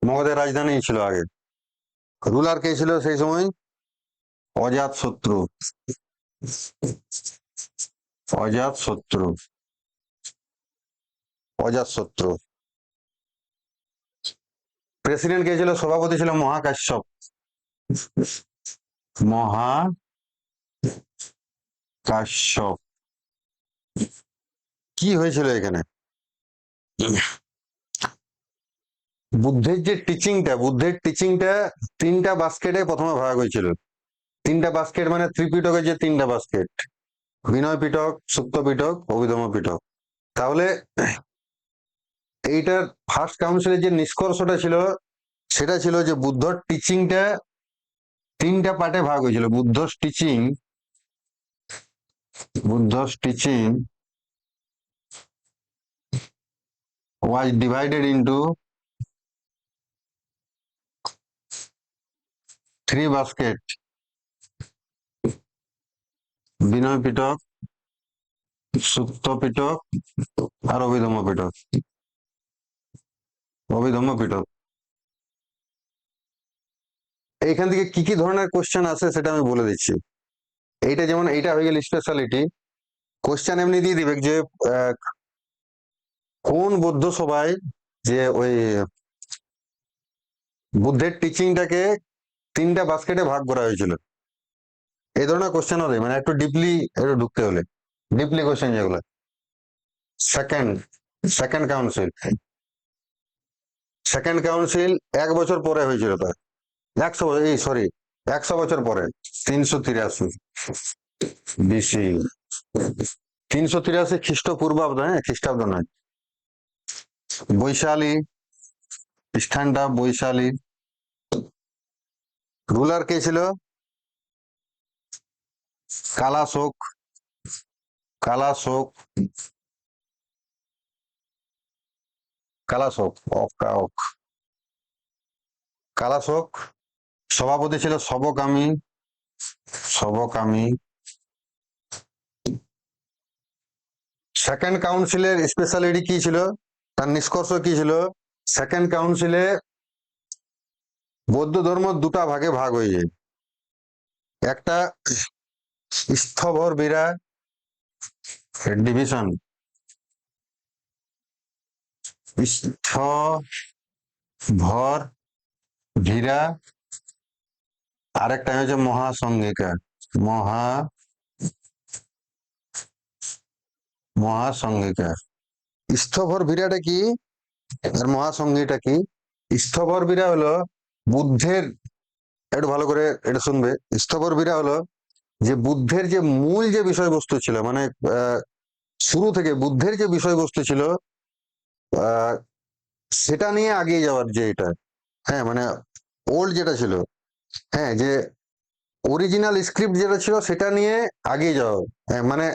মগধের রাজধানী ছিল আগে। রুলার কে ছিল সেই সময়? অজাত শত্রু, অজাত শত্রু, অজাত শত্রু। প্রেসিডেন্ট কে ছিল? সভাপতি ছিল মহাকাশ্যপ, মহাকাশ্যপ। কি হয়েছিল এখানে? বুদ্ধের যে টিচিংটা, বুদ্ধের টিচিংটা তিনটা বাস্কেটে প্রথমে ভাগ হয়েছিল। তিনটা বাস্কেট মানে ত্রিপিটকের যে তিনটা বাস্কেট, বিনয় পিটক, সুপ্ত পিটক, অভিধম পিটক। তাহলে এইটার ফার্স্ট কাউন্সিলের যে নিষ্কর্ষটা ছিল, সেটা ছিল যে বুদ্ধর টিচিংটা তিনটা পার্টে ভাগ হয়েছিল। বুদ্ধর টিচিং, বুদ্ধর teaching was divided into three basket, বিনয় পিটক, সুপ্ত পিটক আর অভিধম পিটক, অভিধম পিটক। এইখান থেকে কি কি ধরনের কোশ্চেন আসে সেটা আমি বলে দিচ্ছি। এইটা যেমন, এইটা হয়ে গেল স্পেশালিটি। কোশ্চেন এমনি দিয়ে দিবে যে কোন বৌদ্ধ সভায় যে ওই বুদ্ধের টিচিংটাকে তিনটা বাস্কেটে ভাগ করা হয়েছিল, এই ধরনের কোশ্চেন হলে মানে একটু ডিপলি একটু ঢুকতে হলে, ডিপলি কোশ্চেন যেগুলো। Second, second council, second council 1 বছর পরে হয়েছিল তার, 100, এই সরি, 100 বছর পরে, 383 BC, 383 খ্রিস্টপূর্বাব্দ, হ্যাঁ খ্রিস্টাব্দ নয়। বৈশালী, স্থানটা বৈশালী। রুলার কে ছিল? কালাশোক, কালাশোক, কালাশোক, অক, কালাশোক। সভাপতি ছিল সবকামী, সবকামী। সেকেন্ড কাউন্সিলের স্পেশালিটি কি ছিল, তার নিষ্কর্ষ কি ছিল? সেকেন্ড কাউন্সিলে বৌদ্ধ ধর্ম দুটা ভাগে ভাগ হয়ে যায়। একটা স্থবর বীরা ডিভিশন, স্থভর ভীরা, আরেকটা হচ্ছে মহাসংঘিকা, মহাসংঘিকা। স্থবর বীরাটা কি আর মহাসংঘিটা কি? স্থবর বীরা হলো বুদ্ধের, একটু ভালো করে এটা শুনবে। স্থবর বীরা হলো যে বুদ্ধের যে মূল যে বিষয়বস্তু ছিল, মানে শুরু থেকে বুদ্ধের যে বিষয়বস্তু ছিল আহ সেটা নিয়ে আগিয়ে যাওয়ার যে এটা, হ্যাঁ মানে ওল্ড যেটা ছিল, হ্যাঁ যে অরিজিনাল স্ক্রিপ্ট যেটা ছিল সেটা নিয়ে আগিয়ে যাওয়া, হ্যাঁ মানে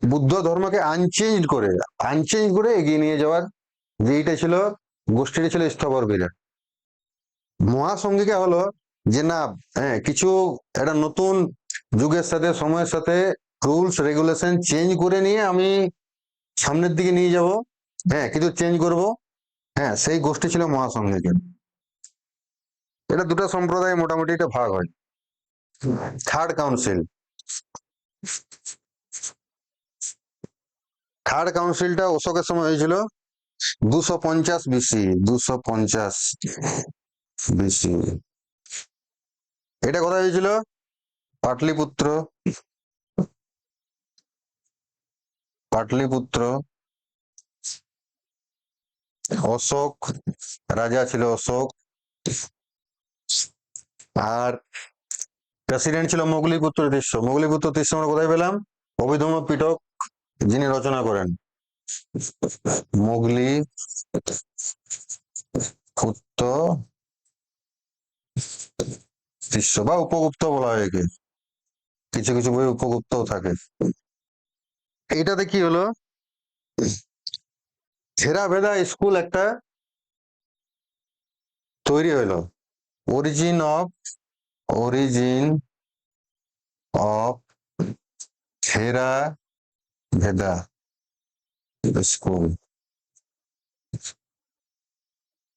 বুদ্ধ ধর্মকে আনচেঞ্জ করে এগিয়ে নিয়ে যাওয়ার যে এইটা ছিল, গোষ্ঠীটা ছিল স্থবর বীরা। মহাসংঘিকা হলো যে না, হ্যাঁ কিছু একটা নতুন যুগের সাথে সময়ের সাথে রুলস রেগুলেশন চেঞ্জ করে নিয়ে আমি সামনের দিকে নিয়ে যাব, হ্যাঁ কিছু চেঞ্জ করব, হ্যাঁ সেই গোষ্ঠী ছিল মহাসংঘিকা। এটা দুটো সম্প্রদায় মোটামুটি এটা ভাগ হয়। থার্ড কাউন্সিল, থার্ড কাউন্সিলটা অশোকের সময় হয়েছিল 250 বিসি, 250 বিসি। এটা কোথায় হয়েছিল? পাটলিপুত্র, পাটলিপুত্র। অশোক রাজা ছিল, অশোক। আর প্রেসিডেন্ট ছিল মোগলিপুত্র তিস্য। মোগলিপুত্র তিস্য আমরা কোথায় পেলাম? অভিধর্ম পিটক যিনি রচনা করেন, মোগলি পুত্র তিস্য বা উপগুপ্ত বলা হয় একে, কিছু কিছু বই উপগুপ্তও থাকে। এইটাতে কি হলো, থেরাভেদা স্কুল একটা তৈরি হইলো। অরিজিন অফ থেরাভেদা স্কুল,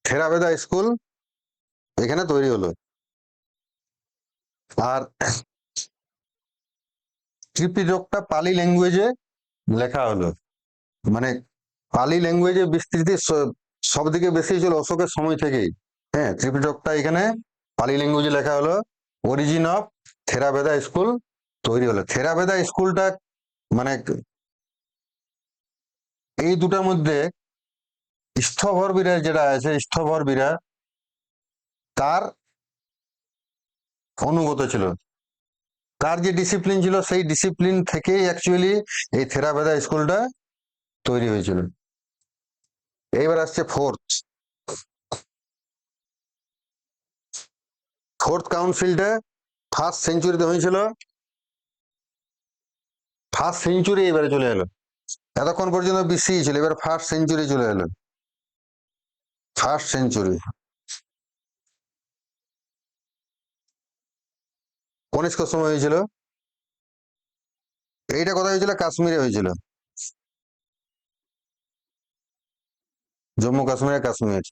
থেরাভেদা স্কুল এখানে তৈরি হলো। আর ত্রিপিটকটা পালি ল্যাঙ্গুয়েজে লেখা হলো, মানে পালি ল্যাঙ্গুয়েজে বিস্তৃতি সব থেকে বেশি ছিল অশোকের সময় থেকেই। হ্যাঁ ত্রিপিটকটা এখানে পালি ল্যাঙ্গুয়েজে লেখা হলো। অরিজিন অফ থেরাভেদা স্কুল তৈরি হলো। থেরাভেদা স্কুলটা মানে এই দুটার মধ্যে স্থবর বীরা যেটা আছে, স্থবর বীরা তার অনুগত ছিল, তার যে ডিসিপ্লিন ছিল সেই ডিসিপ্লিন থেকেই অ্যাকচুয়ালি এই থেরাভেদা স্কুলটা তৈরি হয়েছিল। এইবার আসছে ফোর্থ কাউন্সিলটা ফার্স্ট সেঞ্চুরিতে হয়েছিল। ফার্স্ট সেঞ্চুরি এবারে চলে এলো, এতক্ষণ পর্যন্ত বিসি ছিল, এবার ফার্স্ট সেঞ্চুরি চলে এলো। ফার্স্ট সেঞ্চুরি কনিষ্ক সময় হয়েছিল। এইটা কোথায় হয়েছিল? কাশ্মীরে হয়েছিল, জম্মু কাশ্মীরে, কাশ্মীর।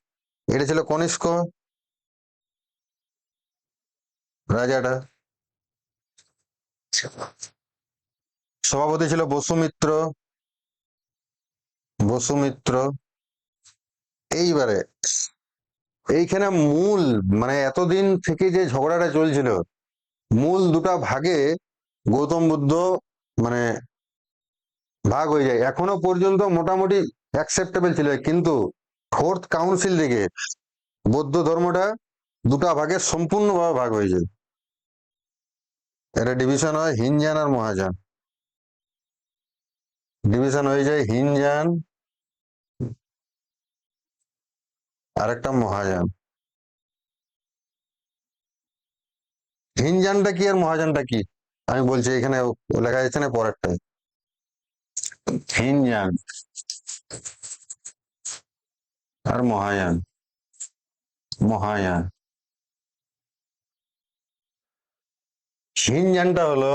এটা ছিল কনিষ্ক রাজাটা। সভাপতি ছিল বসুমিত্র, বসুমিত্র। এইবারে এইখানে মূল মানে এতদিন থেকে যে ঝগড়াটা চলছিল, মূল দুটা ভাগে গৌতম বুদ্ধ মানে ভাগ হয়ে যায়। এখনো পর্যন্ত মোটামুটি অ্যাকসেপ্টেবল ছিল, কিন্তু ফোর্থ কাউন্সিল থেকে বৌদ্ধ ধর্মটা দুটা ভাগে সম্পূর্ণভাবে ভাগ হয়ে যায়। এটা ডিভিশন হয় হিনজান আর মহাযান, ডিভিশন হয়ে যায় হিনজান আর একটা মহাযান। হিনজানটা কি আর মহাযানটা কি? আমি বলছি এখানে লেখা যাচ্ছে না পরেরটা, হিনয়ান আর মহায়ান। মহায়ান, হিনয়ানটা হলো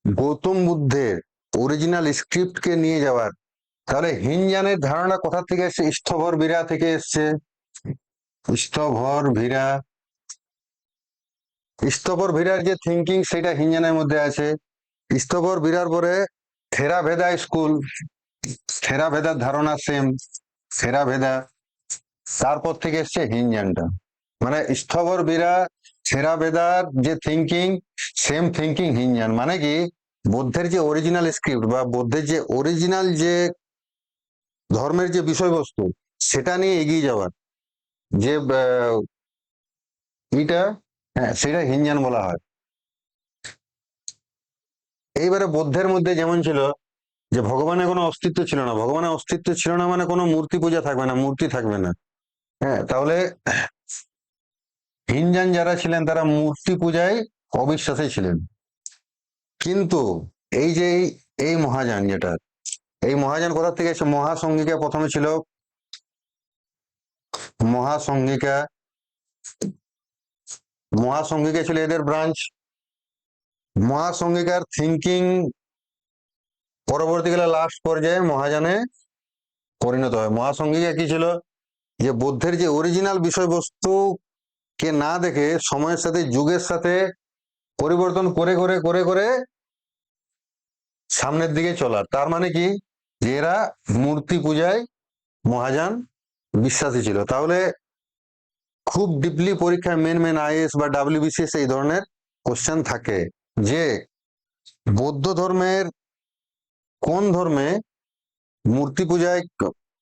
গৌতম বুদ্ধের অরিজিনাল স্ক্রিপ্টকে নিয়ে যাওয়ার। তাহলে হিনয়ানের ধারণা কোথা থেকে এসছে? স্থবর বীরা থেকে এসছে। স্থবর বীরা, স্থবর বীরার যে থিঙ্কিং সেটা হিনয়ানের মধ্যে আছে। স্থবর বীরার পরে থেরাভেদা স্কুল, থেরাভেদার ধারণা সেম, থেরাভেদা, তারপর থেকে এসছে হিনয়ানটা। মানে স্থবর বীরা, থেরাভেদার যে থিঙ্কিং, সেম থিঙ্কিং হিনয়ান। মানে কি, বৌদ্ধের যে অরিজিনাল স্ক্রিপ্ট বা বৌদ্ধের যে অরিজিনাল যে ধর্মের যে বিষয়বস্তু, সেটা নিয়ে এগিয়ে যাওয়ার যে এইটা, হ্যাঁ সেটা হিনয়ান বলা হয়। এইবারে বৌদ্ধের মধ্যে যেমন ছিল যে ভগবানের কোনো অস্তিত্ব ছিল না, ভগবানের অস্তিত্ব ছিল না মানে কোনো মূর্তি পূজা থাকবে না, মূর্তি থাকবে না। হ্যাঁ, তাহলে হিনয়ান যারা ছিলেন তারা মূর্তি পূজায় অবিশ্বাসী ছিলেন। কিন্তু এই যে এই মহাযান যেটা, এই মহাযান কোথা থেকে এসে? মহাসংগিকা প্রথমে ছিল, মহাসংগিকা, মহাসংগিকা ছিল এদের ব্রাঞ্চ। মহাসংগিকার থিঙ্কিং পরবর্তীকালে লাস্ট পর্যায়ে মহাযানে পরিণত হয়। মহাসংগিকা কি ছিল? যে বুদ্ধের যে অরিজিনাল বিষয়বস্তু কে না দেখে সময়ের সাথে যুগের সাথে পরিবর্তন করে করে করে করে সামনের দিকে চলার। তার মানে কি, যে এরা মূর্তি পূজায় মহাযান বিশ্বাসী ছিল। তাহলে খুব ডিপলি পরীক্ষায় মেন মেন আইএস বা ডাব্লিউবিসিএস এই ধরনের কোশ্চেন থাকে যে বৌদ্ধ ধর্মের কোন ধর্মে মূর্তি পূজায়,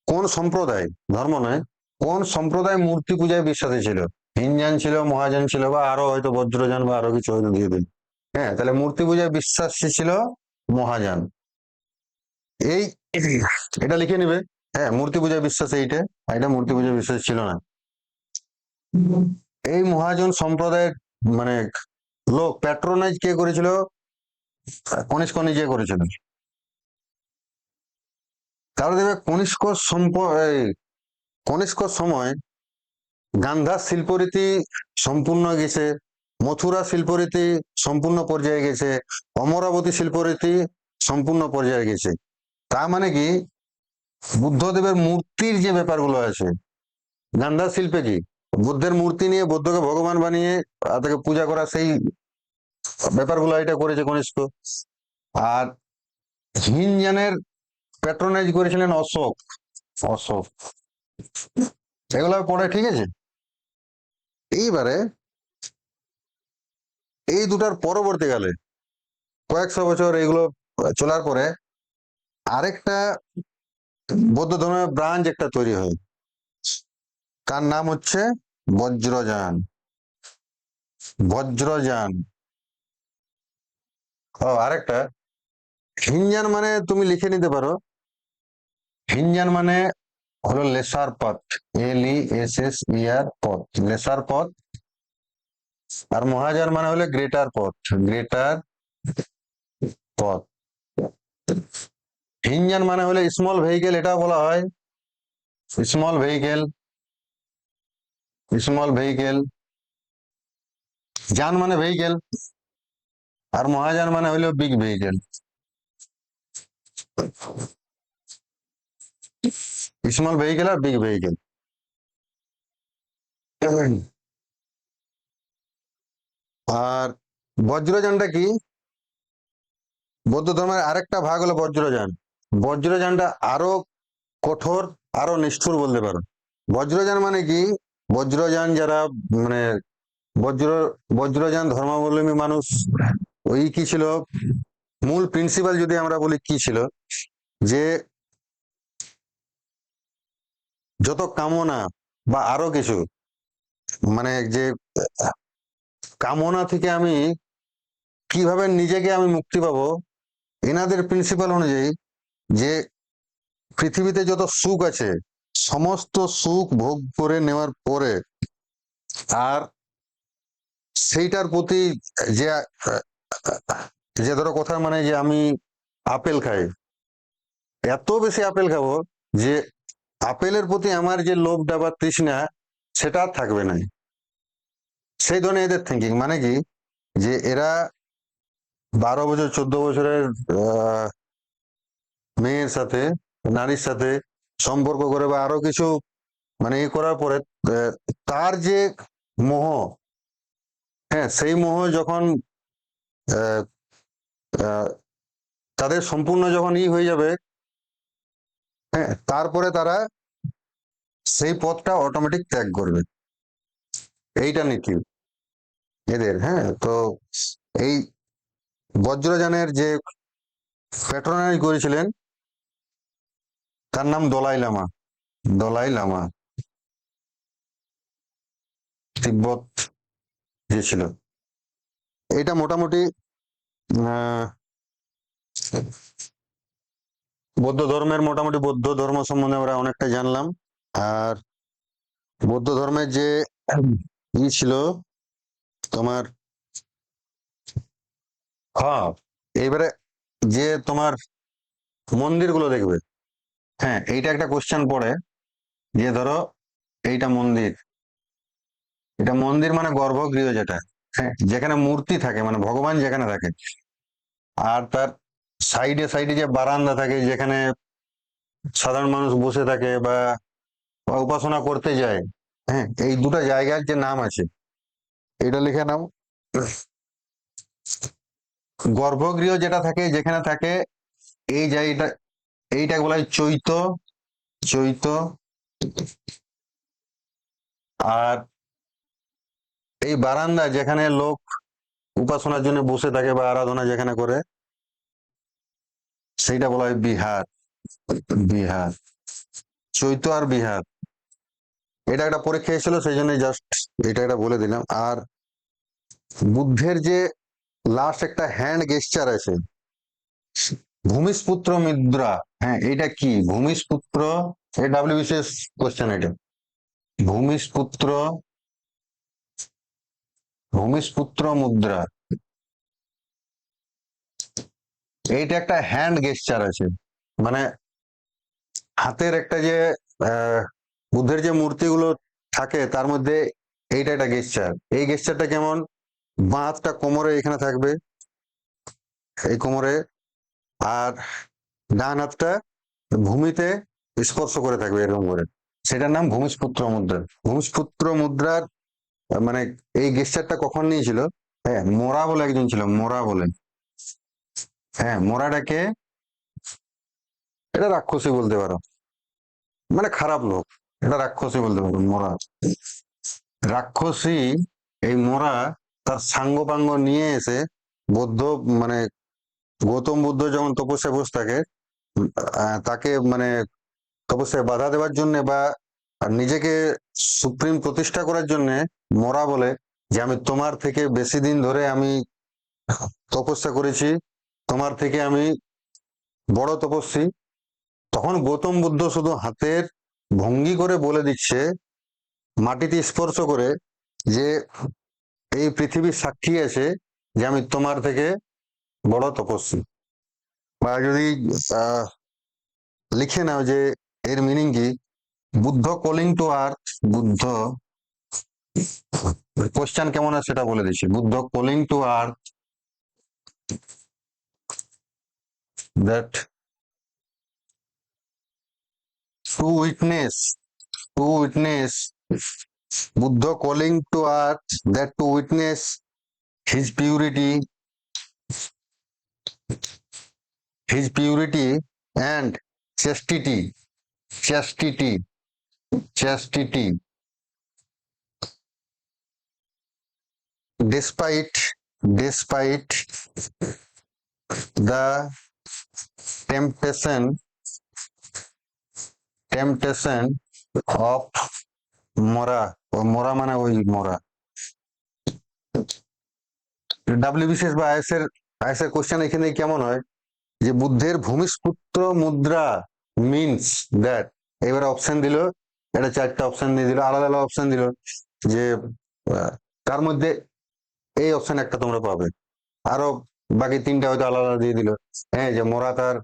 কোন সম্প্রদায়, ধর্ম নয়, কোন সম্প্রদায় মূর্তি পূজায় বিশ্বাসী ছিল? হিনযান ছিল, মহাযান ছিল, বা আরো হয়তো বজ্রযান বা আরো কিছু হয়তো দিয়ে দিন। হ্যাঁ, তাহলে মূর্তি পূজায় বিশ্বাসী ছিল মহাযান। এই এটা লিখে নিবে। হ্যাঁ, মূর্তি পূজায় বিশ্বাস এইটা, আর এটা মূর্তি পূজায় বিশ্বাস ছিল না। এই মহাজন সম্প্রদায়ের মানে লোক প্যাট্রোনাইজ কে করেছিল? কনিষ্ক নিজে করেছিল। তাহলে দেখবে কনিষ্ক সময় গান্ধার শিল্পরীতি সম্পূর্ণ গেছে, মথুরা শিল্পরীতি সম্পূর্ণ পর্যায়ে গেছে, অমরাবতী শিল্পরীতি সম্পূর্ণ পর্যায়ে গেছে। তা মানে কি, বুদ্ধদেবের মূর্তির যে ব্যাপারগুলো আছে, গান্ধার শিল্পে কি বুদ্ধের মূর্তি নিয়ে বুদ্ধকে ভগবান বানিয়ে তাকে পূজা করা, সেই ব্যাপারগুলো এটা করেছে কনিষ্ক। আর হিনযানের প্যাট্রোনাইজ করেছিলেন অশোক। অশোক, এগুলো পড়ে, ঠিক আছে। এইবারে এই দুটার পরবর্তীকালে কয়েকশো বছর এগুলো চলার পরে আরেকটা বৌদ্ধ ধর্মের ব্রাঞ্চ একটা তৈরি হয়, তার নাম হচ্ছে বজ্রযান। বজ্রযান। ও আরেকটা, হিনযান মানে তুমি লিখে নিতে পারো, হিনযান মানে হলো লেসার পথ, LESSER পথ, লেসার পথ। আর মহাযান মানে হলো গ্রেটার পথ, গ্রেটার পথ। হিনযান মানে হলো স্মল ভেহিকেল, এটাও বলা হয় স্মল ভেহিকেল, স্মল ভেহিকেল। যান মানে ভেহিকেল, আর মহাযান মানে হলো বিগ ভেহিকেল। স্মল ভেহিকেল আর বিগ ভেহিকেল। আর বজ্রযানটা কি? বৌদ্ধ ধর্মের আরেকটা ভাগ হলো বজ্রযান। বজ্রযানটা আরো কঠোর, আরো নিষ্ঠুর বলতে পারো। বজ্রযান মানে কি, বজ্রযান যারা মানে বজ্র বজ্রযান ধর্মাবলম্বী মানুষ, ওই কি ছিল মূল প্রিন্সিপাল যদি আমরা বলি কি ছিল, যে যত কামনা বা আরো কিছু, মানে যে কামনা থেকে আমি কিভাবে নিজেকে আমি মুক্তি পাবো, এনাদের প্রিন্সিপাল অনুযায়ী যে পৃথিবীতে যত সুখ আছে সমস্ত সুখ ভোগ করে নেওয়ার পরে আর সেইটার প্রতি যে যে ধরো কথা মানে যে আমি আপেল খাই, এত বেশি আপেল খাবো যে আপেলের প্রতি আমার যে লোভটা বা তৃষ্ণা সেটা আর থাকবে না। সেই ধরনের এদের থিঙ্কিং, মানে কি যে এরা 12 বছর 14 বছরের আহ, মেয়ের সাথে, নারীর সাথে সম্পর্ক করে বা আরো কিছু মানে এ করার পরে আহ, তার যে মোহ, হ্যাঁ সেই মোহ যখন আহ, আহ, তাদের সম্পূর্ণ যখন হয়ে যাবে, হ্যাঁ তারপরে তারা সেই পথটা অটোমেটিক ত্যাগ করবে। এইটা নীতি এদের। হ্যাঁ, তো এই বজ্রযানের যে প্যাট্রোনাইজ করেছিলেন তার নাম দলাই লামা। দলাই লামা তিব্বত যে ছিল। এটা মোটামুটি আহ বৌদ্ধ ধর্মের, মোটামুটি বৌদ্ধ ধর্ম সম্বন্ধে আমরা অনেকটা জানলাম। আর বৌদ্ধ ধর্মের যে ছিল তোমার, হ্যাঁ এইবারে যে তোমার মন্দিরগুলো দেখবে, হ্যাঁ এইটা একটা কোশ্চেন পড়ে যে ধরো এইটা মন্দির, এটা মন্দির মানে গর্ভগৃহ যেটা, হ্যাঁ যেখানে মূর্তি থাকে মানে ভগবান যেখানে থাকে, আর তার সাইডে সাইডে যে বারান্দা থাকে যেখানে সাধারণ মানুষ বসে থাকে বা উপাসনা করতে যায়, হ্যাঁ এই দুটো জায়গার যে নাম আছে এটা লিখে নাও। গর্ভগৃহ যেটা থাকে যেখানে থাকে এই জায়গাটা, এইটাকে বলা হয় চৈত, চৈত। আর এই বারান্দা যেখানে লোক উপাসনার জন্য বসে থাকে বা আরাধনা যেখানে করে সেইটা বলা হয় বিহার। বিহার, চৈত আর বিহার, এটা একটা পরীক্ষা এসেছিল সেই জন্য জাস্ট এটা এটা বলে দিলাম। আর বুদ্ধের যে লাস্ট একটা হ্যান্ড গেস্টার আছে, ভূমিষ্পুত্র মুদ্রা, হ্যাঁ এটা কি ভূমিষ্পুত্র, এই ডাব্লিউবিসিএস কোশ্চেন এটা। ভূমিষ্পুত্র, ভূমিষ্পুত্র মুদ্রা, এইটা একটা হ্যান্ড গেস্টার আছে, মানে হাতের একটা যে আহ বুদ্ধের যে মূর্তিগুলো থাকে তার মধ্যে এইটা একটা গেস্টার। এই গেস্টারটা কেমন, বাঁ হাতটা কোমরে এখানে থাকবে, এই কোমরে, আর ডান হাতটা ভূমিতে স্পর্শ করে থাকবে এরকম করে, সেটার নাম ভূমিষ্পুত্র মুদ্রা। ভূমিষ্পুত্র মুদ্রার মানে এই গেস্টারটা কখন নিয়েছিল, হ্যাঁ মোরা বলে একজন ছিল, মোরা বলে, হ্যাঁ মোরাটাকে, এটা রাক্ষসী বলতে পারো, মানে খারাপ লোক, এটা রাক্ষসী বলতে পারো মোরা, রাক্ষসী। এই মোরা তার সাঙ্গ পাঙ্গ নিয়ে এসে বৌদ্ধ মানে গৌতম বুদ্ধ যখন তপস্যা বসে থাকে তাকে মানে তপস্যায় বাধা দেওয়ার জন্য বা নিজেকে সুপ্রিম প্রতিষ্ঠা করার জন্য মোরা বলে যে আমি তোমার থেকে বেশি দিন ধরে আমি তপস্যা করেছি, তোমার থেকে আমি বড় তপস্বী। তখন গৌতম বুদ্ধ শুধু হাতের ভঙ্গি করে বলে দিচ্ছে, মাটিতে স্পর্শ করে, যে এই পৃথিবীর সাক্ষী আছে যে আমি তোমার থেকে বড় তপস্বী। বা যদি আহ লিখে নাও যে এর মিনিং কি, Buddha calling to earth, Buddha question কেমন আছে সেটা বলে দিচ্ছি। Buddha calling to earth that to witness, to witness, Buddha calling to earth that to witness his purity, his purity and chastity, chastity, chastity, despite the temptation, temptation of Mora, ও মোরা মানে ওই মোরা, WBCS বা আইএস এর question এখানে কেমন হয় যে বুদ্ধের ভূমিষ্পুত্র মুদ্রা মিনস দ্যাট, এবারে অপশন দিল, এটা চারটা অপশন দিয়ে দিল, আলাদা আলাদা অপশন দিল যে তার মধ্যে এই অপশন একটা তোমরা পাবে। আরো বাকি তিনটা হয়তো আলাদা আলাদা দিয়ে দিল। হ্যাঁ, যে মোরা তার,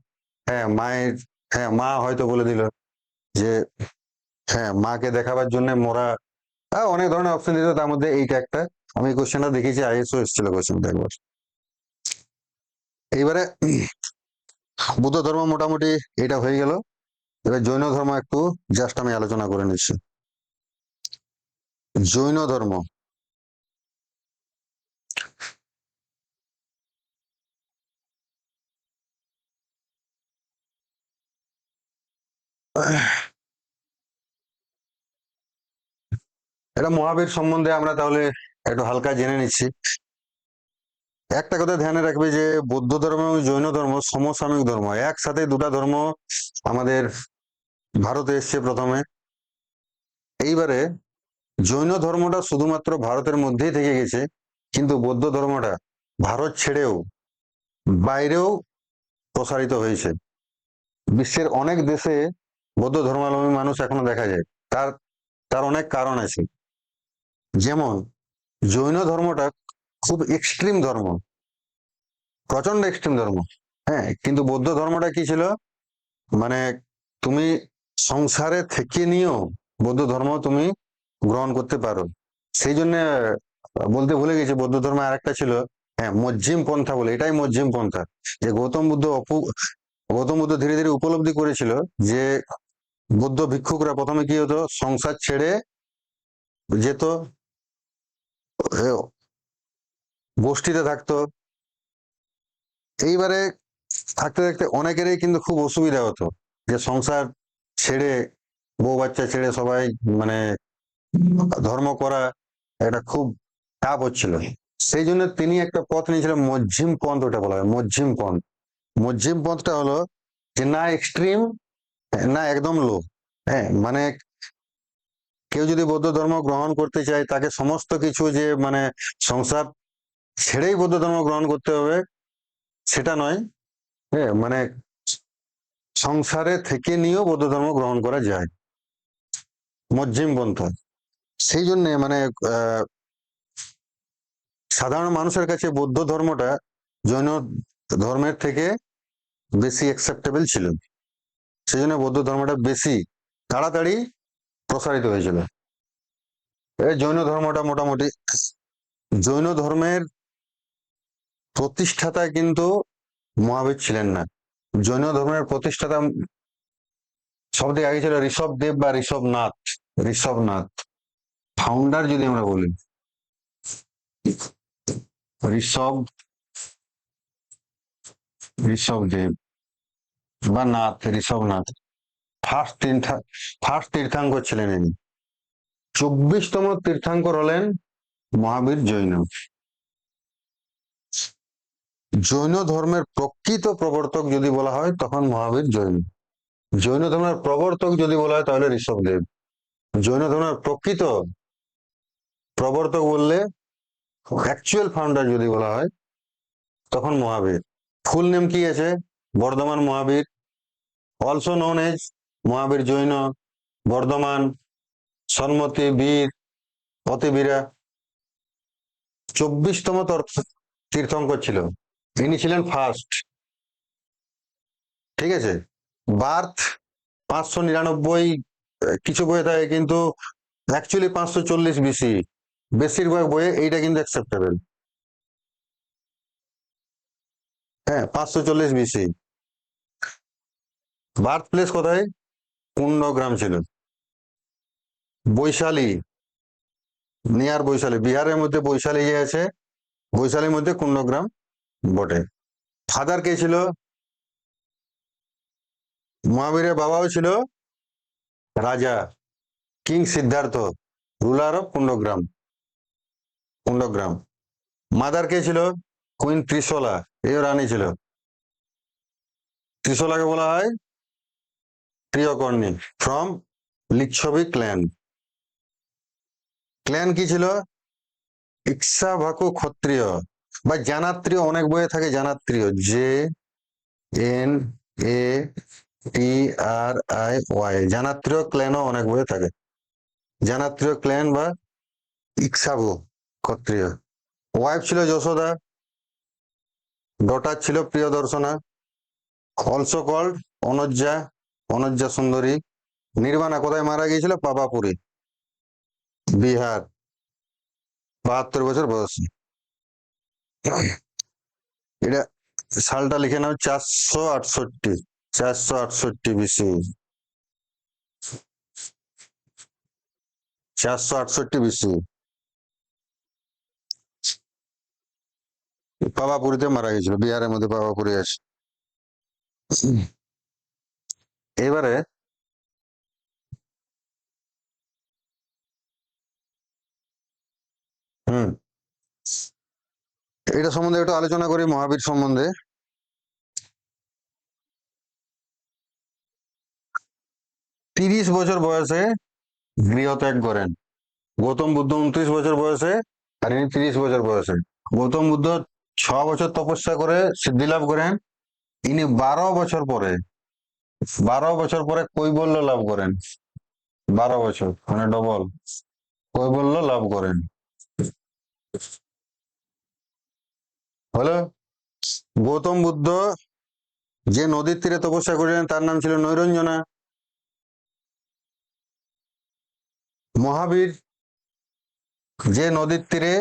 হ্যাঁ মায়ের, হ্যাঁ মা হয়তো বলে দিল যে হ্যাঁ মাকে দেখাবার জন্য মোরা, অনেক ধরনের অপশন দিত, তার মধ্যে এইটা একটা। আমি কোশ্চেনটা দেখেছি, আইএসও এসেছিল কোশ্চেনটা একবার। এইবারে বুদ্ধ ধর্ম মোটামুটি এটা হয়ে গেল। এবার জৈন ধর্ম একটু জাস্ট আমি আলোচনা করে নিচ্ছি। জৈন ধর্ম, এটা মহাবীর সম্বন্ধে আমরা তাহলে একটু হালকা জেনে নিচ্ছি। একটা কথা ধ্যানে রাখবে যে বৌদ্ধ ধর্ম এবং জৈন ধর্ম সমসাময়িক ধর্ম, একসাথে দুটা ধর্ম আমাদের ভারতে এসছে প্রথমে। এইবারে জৈন ধর্মটা শুধুমাত্র ভারতের মধ্যেই থেকে গেছে, কিন্তু বৌদ্ধ ধর্মটা ভারত ছেড়েও বাইরেও প্রসারিত হয়েছে। বিশ্বের অনেক দেশে বৌদ্ধ ধর্মাবলম্বী মানুষ এখনো দেখা যায়। তার তার অনেক কারণ আছে। যেমন জৈন ধর্মটা খুব এক্সট্রিম ধর্ম, প্রচন্ড এক্সট্রিম ধর্ম। হ্যাঁ, কিন্তু বৌদ্ধ ধর্মটা কি ছিল, মানে তুমি সংসারে থেকে নিয়েও বৌদ্ধ ধর্ম তুমি গ্রহণ করতে পারো। সেই জন্য বলতে ভুলে গেছি, বৌদ্ধ ধর্ম আর একটা ছিল, হ্যাঁ মধ্যম পন্থা বলে, এটাই মধ্যম পন্থা। যে গৌতম বুদ্ধ ধীরে ধীরে উপলব্ধি করেছিল যে বৌদ্ধ ভিক্ষুকরা প্রথমে কি হতো, সংসার ছেড়ে যেত, এ, গোষ্ঠীতে থাকতো। এইবারে থাকতে থাকতে অনেকেরই কিন্তু খুব অসুবিধা হতো, যে সংসার ছেড়ে, বউ বাচ্চা ছেড়ে সবাই মানে ধর্ম করা এটা খুব টাফ হচ্ছিল। সেই জন্য তিনি একটা পথ নিয়েছিলেন, মধ্যম পন্থ, ওটা বলা হয় মধ্যম পন্থ। মধ্যম পন্থটা হলো যে না এক্সট্রিম না একদম লো। হ্যাঁ, মানে কেউ যদি বৌদ্ধ ধর্ম গ্রহণ করতে চায়, তাকে সমস্ত কিছু যে মানে সংসার ছেড়েই বৌদ্ধ ধর্ম গ্রহণ করতে হবে সেটা নয়। হ্যাঁ, মানে সংসারে থেকে নিয়েও বৌদ্ধ ধর্ম গ্রহণ করা যায়, মধ্যম পন্থা। সেই জন্য মানে আহ সাধারণ মানুষের কাছে বৌদ্ধ ধর্মটা জৈন ধর্মের থেকে বেশি অ্যাকসেপ্টেবল ছিল। সেই জন্য বৌদ্ধ ধর্মটা বেশি তাড়াতাড়ি প্রসারিত হয়েছিল। এই জৈন ধর্মটা মোটামুটি, জৈন ধর্মের প্রতিষ্ঠাতা কিন্তু মহাবীর ছিলেন না। জৈন ধর্মের প্রতিষ্ঠাতা সব থেকে আগে ছিল ঋষভ দেব বা ঋষভনাথ। ঋষভনাথ ফাউন্ডার যদি আমরা বলি, ঋষভ ঋষভ দেব বা নাথ, ঋষভনাথ ফার্স্ট তীর্থাঙ্কর ছিলেন ইনি। 24তম তীর্থাঙ্কর হলেন মহাবীর জৈন। জৈন ধর্মের প্রকৃত প্রবর্তক যদি বলা হয় তখন মহাবীর জৈন। জৈন ধর্মের প্রবর্তক যদি বলা হয় তাহলে ঋষভদেব। জৈন ধর্মের প্রকৃত প্রবর্তক বললে, অ্যাকচুয়াল ফাউন্ডার যদি বলা হয় তখন মহাবীর। ফুল নেম কি আছে, বর্ধমান মহাবীর, অলসো নোন এজ মহাবীর জৈন, বর্ধমান, সন্মতি, বীর, অতিবীরা। 24তম তীর্থঙ্কর ছিল, ইনি ছিলেন ফার্স্ট। ঠিক আছে, বার্থ 599, কিছু বইয়ে থাকে, কিন্তু অ্যাকচুয়ালি 540 বিসি। বেশিরভাগ বইয়ে এইটা কিন্তু অ্যাকসেপ্টেবল। হ্যাঁ, 540 বিসি। বার্থ প্লেস কোথায়, কুন্ডগ্রাম ছিল। বৈশালী, নিয়ার বৈশালী, বিহারের মধ্যে বৈশালী যে আছে, বৈশালীর মধ্যে কুন্ডগ্রাম বটে। ফাদার কে ছিল, মহাবীরের বাবাও ছিল রাজা, king Siddhartha, ruler of Kundagram. Kundagram mother কে ছিল, কুইন ত্রিশলা, এই রানী ছিল। ত্রিশলাকে বলা হয় প্রিয়কর্ণী, ফ্রম লিচ্ছবি ক্ল্যান। ক্ল্যান কি ছিল, ইক্সাভাকু ক্ষত্রিয় বা জানাত্রীয়, অনেক বইয়ে থাকে Jnatriya, J N A T R I Y, Jnatriya ক্ল্যানও অনেক বইয়ে থাকে। জানাত্রীয় ক্ল্যান বা ইক্সাভু ক্ষত্রিয়, ওয়াইফ ছিল যশোদা, ডটার ছিল প্রিয়দর্শনা, অলসো কল্ড অনজ্জা, অনজ্জা সুন্দরী। নির্বাণা কোথায় মারা গিয়েছিল? পাপাপুরে, বিহার, 72 বছর বয়সে। এটা সালটা লিখে নাও, 468, 468 BC, 468 BC। পাওয়াপুরিতে মারা গেছিল, বিহারের মধ্যে পাওয়াপুরি আছে। এবারে হুম এটা সম্বন্ধে একটু আলোচনা করি, মহাবীর সম্বন্ধে। 30 বছর বয়সে গৃহত্যাগ করেন গৌতম বুদ্ধ, 29 বছর বয়সে, আর ইনি 30 বছর বয়সে। গৌতম বুদ্ধ 6 বছর তপস্যা করে সিদ্ধি লাভ করেন, ইনি 12 বছর পরে, 12 বছর পরে কৈবল্য লাভ করেন। 12 বছর মানে ডবল কৈবল্য লাভ করেন। হলো, গৌতম বুদ্ধ যে নদীর তীরে তপস্যা করেছেন তার নাম ছিল নৈরঞ্জনা। মহাবীর যে নদীর তীরে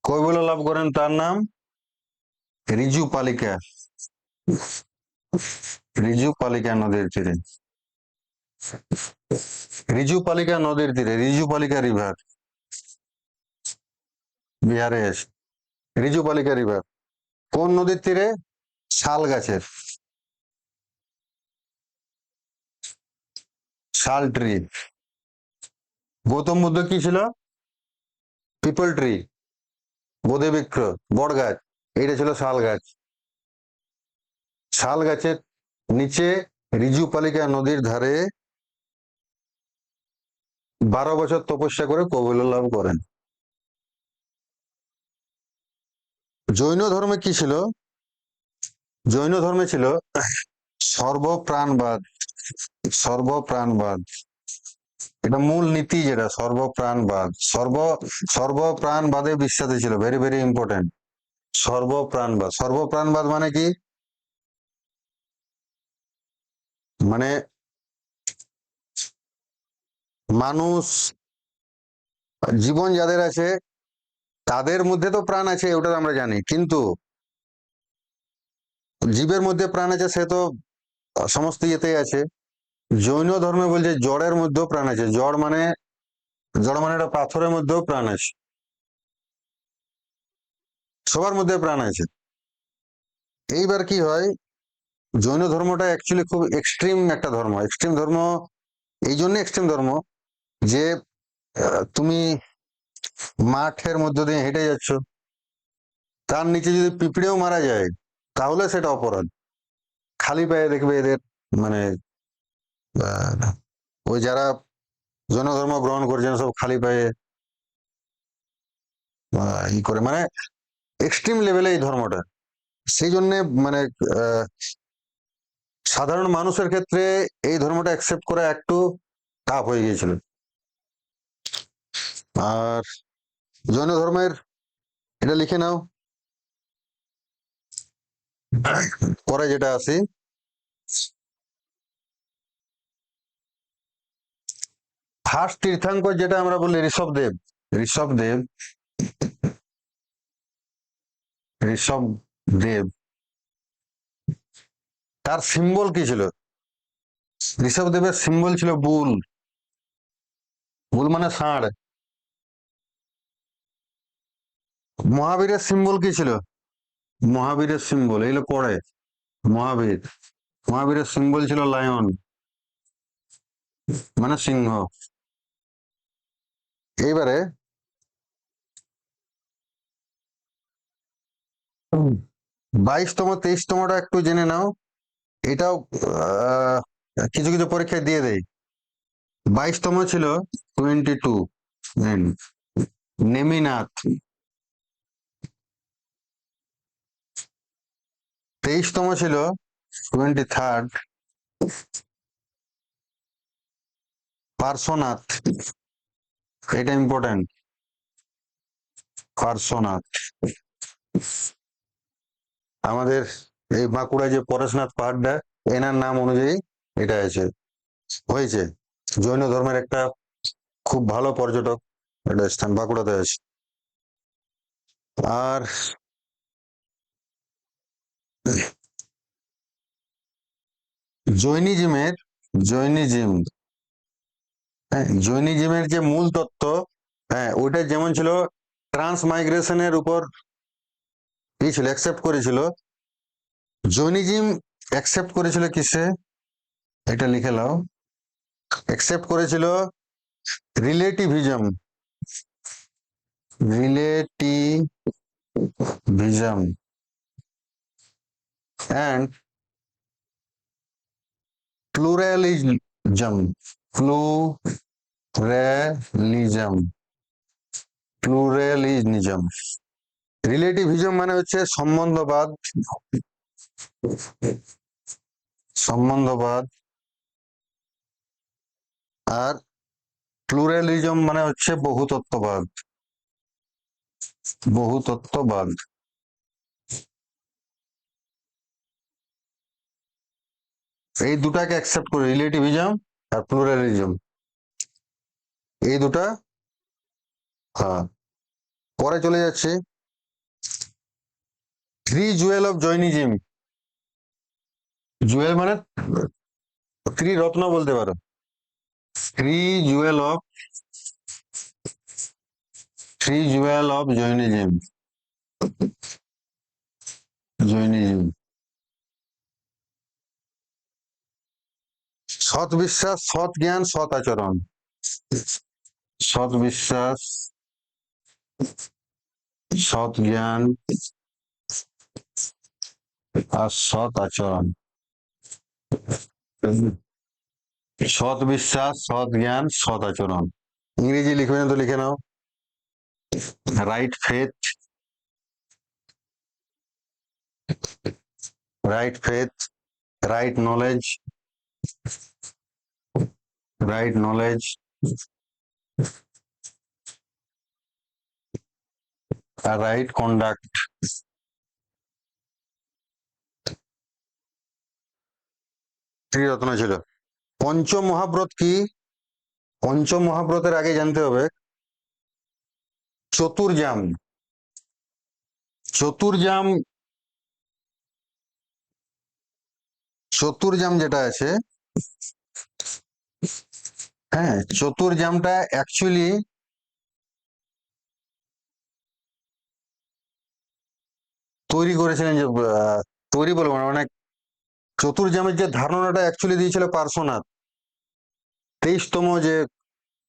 কৈবল্য লাভ করেন তার নাম রিজু পালিকা। রিজু পালিকা নদীর তীরে, রিজু পালিকা নদীর তীরে, রিজু পালিকা রিভার, বিহারে আছে রিজু পালিকা রিভার। কোন নদীর তীরে? শাল গাছের, শাল ট্রি। গৌতম বুদ্ধ কি ছিল? পিপল ট্রি, বোধি বৃক্ষ, বট গাছ। এটা ছিল শাল গাছ। শাল গাছের নিচে রিজু পালিকা নদীর ধারে 12 বছর তপস্যা করে কৈবল্য লাভ করেন। জৈন ধর্মে কি ছিল? জৈন ধর্মে ছিল সর্বপ্রাণবাদ। সর্বপ্রাণবাদ, এটা মূল নীতি, যেটা সর্বপ্রাণবাদ। সর্বপ্রাণবাদে বিশ্বাসী ছিল, ভেরি ভেরি ইম্পর্টেন্ট। সর্বপ্রাণবাদ, সর্বপ্রাণবাদ মানে কি? মানে মানুষ, জীবন যাদের আছে তাদের মধ্যে তো প্রাণ আছে, ওটা আমরা জানি, কিন্তু জীবের মধ্যে প্রাণ আছে সে তো সমস্ত ইয়েতেই আছে। জৈন ধর্মে বলছে জড়ের মধ্যেও প্রাণ আছে। জড় মানে একটা পাথরের মধ্যেও প্রাণ আছে, সবার মধ্যে প্রাণ আছে। এইবার কি হয়, জৈন ধর্মটা অ্যাকচুয়ালি খুব এক্সট্রিম একটা ধর্ম। এক্সট্রিম ধর্ম এই জন্য এক্সট্রিম ধর্ম যে তুমি মাঠের মধ্য দিয়ে হেঁটে যাচ্ছ, তার নিচে যদি পিঁপড়েও মারা যায় তাহলে সেটা অপরাধ। খালি পায়ে দেখবে এদের, মানে ওই যারা জৈন ধর্ম গ্রহণ করছেন সব খালি পায়ে ই করে, মানে এক্সট্রিম লেভেলে এই ধর্মটা। সেই জন্য মানে আহ, সাধারণ মানুষের ক্ষেত্রে এই ধর্মটা অ্যাকসেপ্ট করা একটু টাফ হয়ে গিয়েছিল। আর জৈন ধর্মের, এটা লিখে নাও, পরে যেটা আসি, ফার্স্ট তীর্থাঙ্কর যেটা আমরা বলি ঋষভদেব। ঋষভদেব, ঋষভদেব, তার সিম্বল কি ছিল? ঋষভদেবের সিম্বল ছিল বুল। বুল মানে ষাঁড়। মহাবীরের সিম্বল কি ছিল? মহাবীরের সিম্বল এগুলো পড়ে। মহাবীর, মহাবীরের সিম্বল ছিল লায়ন, মানে সিংহ। এইবারে 22তম 23তমটা একটু জেনে নাও। এটাও কিছু কিছু পরীক্ষায় দিয়ে দেয়। 22তম ছিল 22 নেমিনাথ। 23তম ছিল 23 পার্শ্বনাথ। এটা ইম্পর্টেন্ট। পার্শ্বনাথ। আমাদের এই বাঁকুড়া যে পরেশনাথ পাহাড়টা, এনার নাম অনুযায়ী এটা আছে, হয়েছে। জৈন ধর্মের একটা খুব ভালো পর্যটক একটা স্থান বাঁকুড়াতে আছে। আর জৈনিজমের জৈনিজম হ্যাঁ, জৈনিজমের যে মূল তত্ত্ব, হ্যাঁ ওইটা যেমন ছিল, ট্রান্স মাইগ্রেশনের উপর কি ছিল, অ্যাকসেপ্ট করেছিল। জৈনিজম অ্যাকসেপ্ট করেছিল কিসে, এটা লিখে নাও। অ্যাকসেপ্ট করেছিল রিলেটিভিজম, রিলেটিভিজম অ্যান্ড প্লুরালিজম, প্লুরালিজম, প্লুরালিজম। রিলেটিভিজম মানে হচ্ছে সম্বন্ধবাদ, সম্বন্ধবাদ। আর প্লুরালিজম মানে হচ্ছে বহুতত্ত্ববাদ, বহুতত্ত্ববাদ। এই দুটাকে অ্যাকসেপ্ট করে, রিলেটিভিজম আর প্লুরালিজম, এই দুটা। হ্যাঁ, পরে চলে যাচ্ছে three Jewel of Jainism. Jewel মানে ত্রিরত্ন বলতে পারো। Three Jewel of, three Jewel of Jainism, Jainism. সৎ বিশ্বাস, সৎ জ্ঞান, সৎ আচরণ। সৎ বিশ্বাস, সৎ জ্ঞান আর সৎ আচরণ। সৎ বিশ্বাস, সৎ জ্ঞান, সৎ আচরণ। ইংরেজি লিখবে না তো লিখে নাও। Right faith, right faith, right knowledge, right knowledge আর রাইট কন্ডাক্ট। ত্রিরত্ন ছিল। পঞ্চ মহাব্রত কি? পঞ্চ মহাব্রতের আগে জানতে হবে চতুর্জাম। চতুর্জাম, চতুর্জাম যেটা আছে, হ্যাঁ চতুর্জামটা অ্যাকচুয়ালি তৈরি করেছিলেন যে তৈরি বলবো না, মানে চতুর্জামের যে ধারণাটা অ্যাকচুয়ালি দিয়েছিল পার্শ্বনাথ। 23তম যে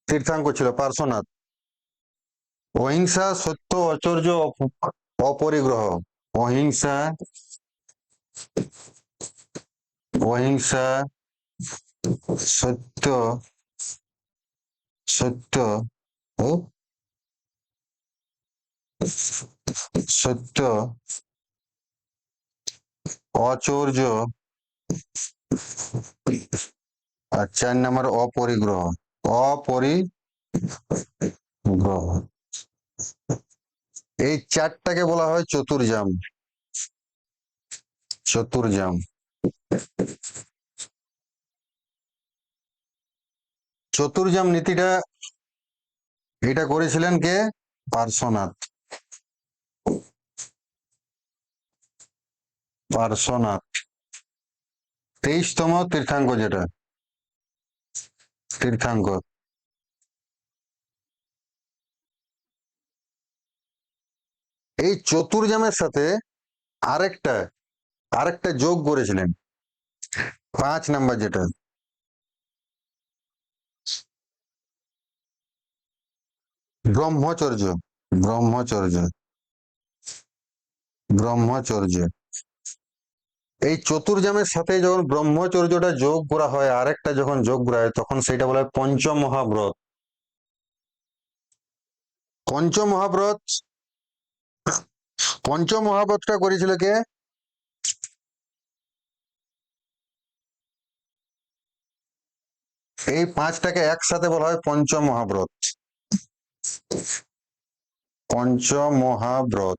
তীর্থাঙ্ক ছিল পার্শ্বনাথ। অহিংসা, সত্য, ঐশ্বর্য, অপরিগ্রহ। অহিংসা, অহিংসা, সত্য, সত্য ও সত্য, অচর্য, আর 4 নম্বর অপরিগ্রহ। অপরিগ্রহ, এই চারটাকে বলা হয় চতুর্জাম। চতুর্জাম, চতুর্জাম নীতিটা এটা করেছিলেন কে? পার্শ্বনাথ। পার্শ্বনাথ 23তম তীর্থাঙ্ক যেটা, তীর্থাঙ্ক। এই চতুর্জামের সাথে আরেকটা, আরেকটা যোগ করেছিলেন 5 নম্বর যেটা, ব্রহ্মচর্য। ব্রহ্মচর্য, ব্রহ্মচর্য। এই চতুর্জামের সাথে যখন ব্রহ্মচর্যটা যোগ করা হয়, আরেকটা যখন যোগ করা হয়, তখন সেটা বলা হয় পঞ্চমহাব্রত। পঞ্চমহাব্রত, পঞ্চমহাব্রতটা করেছিল কে? এই 5টাকে একসাথে বলা হয় পঞ্চমহাব্রত। পঞ্চমহাব্রত,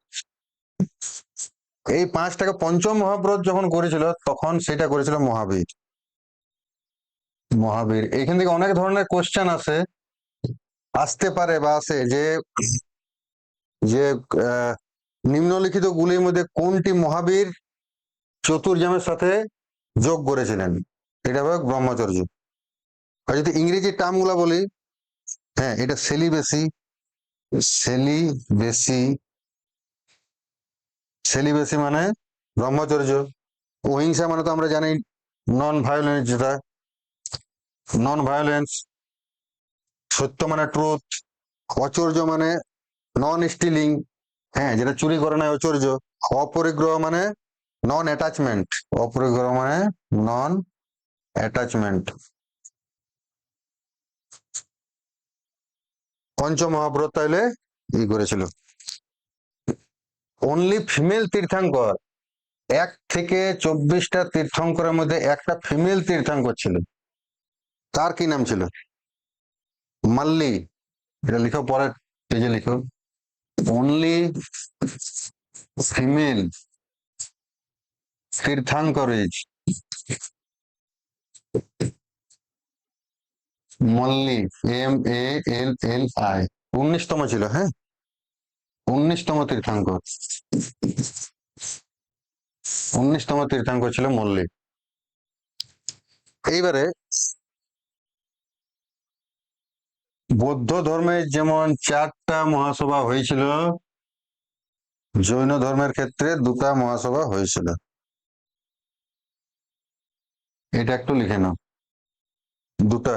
এই 5টাকে পঞ্চম মহাব্রত যখন করেছিল তখন সেটা করেছিল মহাবীর। মহাবীর, এখান থেকে অনেক ধরনের কোশ্চেন আসতে পারে বা আসে যে যে নিম্নলিখিত গুলির মধ্যে কোনটি মহাবীর চতুর্যামের সাথে যোগ করেছিলেন? এটা হবে ব্রহ্মচর্য। আর যদি ইংরেজি টার্ম গুলা বলি, হ্যাঁ, এটা সেলিবেসি, সেলিবেসি, সেলিবেসি মানে ব্রহ্মচর্য। অহিংসা মানে তো আমরা জানি নন ভায়োলেন্স, যেটা নন ভায়োলেন্স। সত্য মানে ট্রুথ। অচর্য মানে নন স্টিলিং, হ্যাঁ, যেটা চুরি করে না অচর্য। অপরিগ্রহ মানে নন অ্যাটাচমেন্ট, অপরিগ্রহ মানে নন অ্যাটাচমেন্ট। পঞ্চমহাব্রত তাইলে ই করেছিল। অনলি ফিমেল তীর্থাঙ্কর, 1 থেকে 24টা তীর্থঙ্করের মধ্যে একটা ফিমেল তীর্থঙ্কর ছিল, তার কি নাম ছিল? মাল্লি। এটা লিখো, পরে পেজে লিখো। Only female Tirthankar is Malli, MALLI। 19তম ছিল, হ্যাঁ, 19তম তীর্থাঙ্কর, 19তম তীর্থাঙ্কর ছিল মল্লি। এইবারে বৌদ্ধ ধর্মের যেমন 4টা মহাসভা হয়েছিল, জৈন ধর্মের ক্ষেত্রে 2টা মহাসভা হয়েছিল। এটা একটু লিখে নাও, 2টা।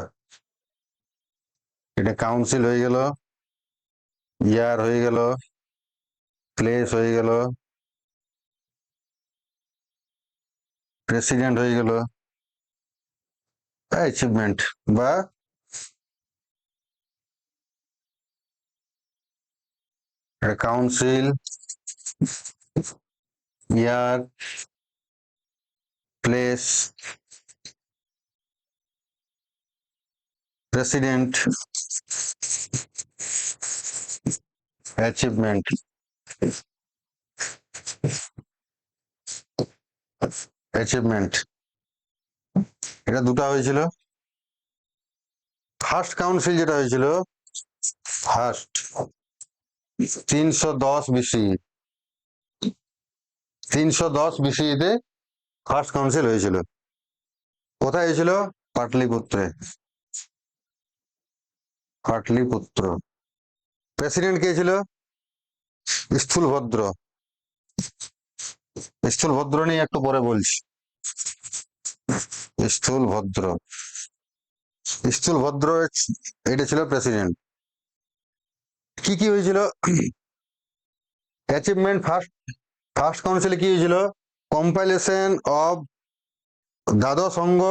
এটা কাউন্সিল হয়ে গেল, ইয়ার হয়ে গেল, প্লেস হয়ে গেল, প্রেসিডেন্ট হয়ে গেল, অ্যাচিভমেন্ট বা কাউন্সিল, ইয়ার, প্লেস, প্রেসিডেন্ট, অ্যাচিভমেন্ট। অ্যাচিভমেন্ট, এটা 2টা হয়েছিল। ফার্স্ট কাউন্সিল যেটা হয়েছিল, ফার্স্ট 310 BC, 310 BC-তে ফার্স্ট কাউন্সিল হয়েছিল। কোথায় হয়েছিল? পাটলিপুত্রে, পাটলিপুত্র। প্রেসিডেন্ট কে ছিল? স্থূলভদ্র। স্থূলভদ্র নিয়ে একটু পরে বলছি। স্থূলভদ্র, স্থূলভদ্র এটা ছিল প্রেসিডেন্ট। কি কি হয়েছিল? অ্যাচিভমেন্ট, ফার্স্ট ফার্স্ট কাউন্সিলে কি হয়েছিল? কম্পাইলেশন অফ দ্বাদশ অঙ্গ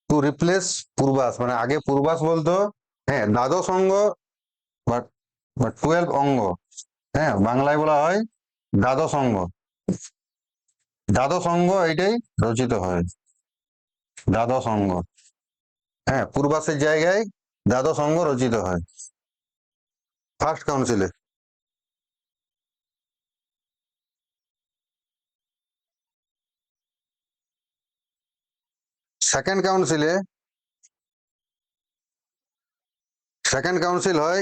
টু রিপ্লেস পূর্বাস, মানে আগে পূর্বাস বলতো, হ্যাঁ, দ্বাদশ অঙ্গ বা 12 অঙ্গ, হ্যাঁ, বাংলায় বলা হয় দ্বাদশ অঙ্গ। দ্বাদশ অঙ্গ এটাই রচিত হয়, দ্বাদশ অঙ্গ, হ্যাঁ, পূর্বাসের জায়গায় দ্বাদশ অঙ্গ রচিত হয় ফার্স্ট কাউন্সিলে। সেকেন্ড কাউন্সিলে, সেকেন্ড কাউন্সিল হয়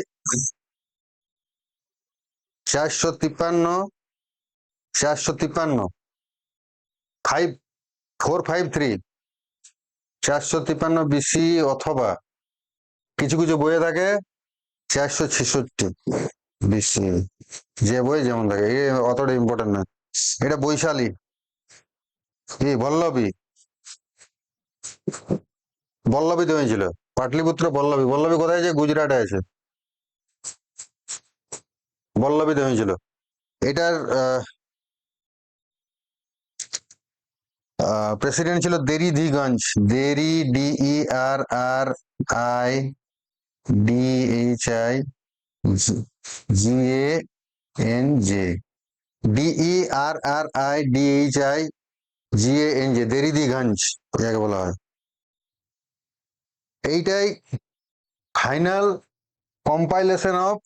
453, 453, 453, 453 BC, অথবা কিছু কিছু বইয়ে থাকে 466 BC, যে বই যেমন থাকে, অতটা ইম্পর্টেন্ট না। এটা বৈশালী, কি বল্লভী, বল্লভীতে হয়েছিল। পাটলিপুত্র বল্লভী, বল্লভী কোথায় আছে? গুজরাটে আছে, বল্লভীতে হয়েছিল। এটার প্রেসিডেন্ট ছিল দেরিদিগঞ্জ, DERRIDHIGANJ, DERRIDHIGANJ, দেরিদিগঞ্জ যাকে বলা হয়। এইটাই ফাইনাল কম্পাইলেশন অফ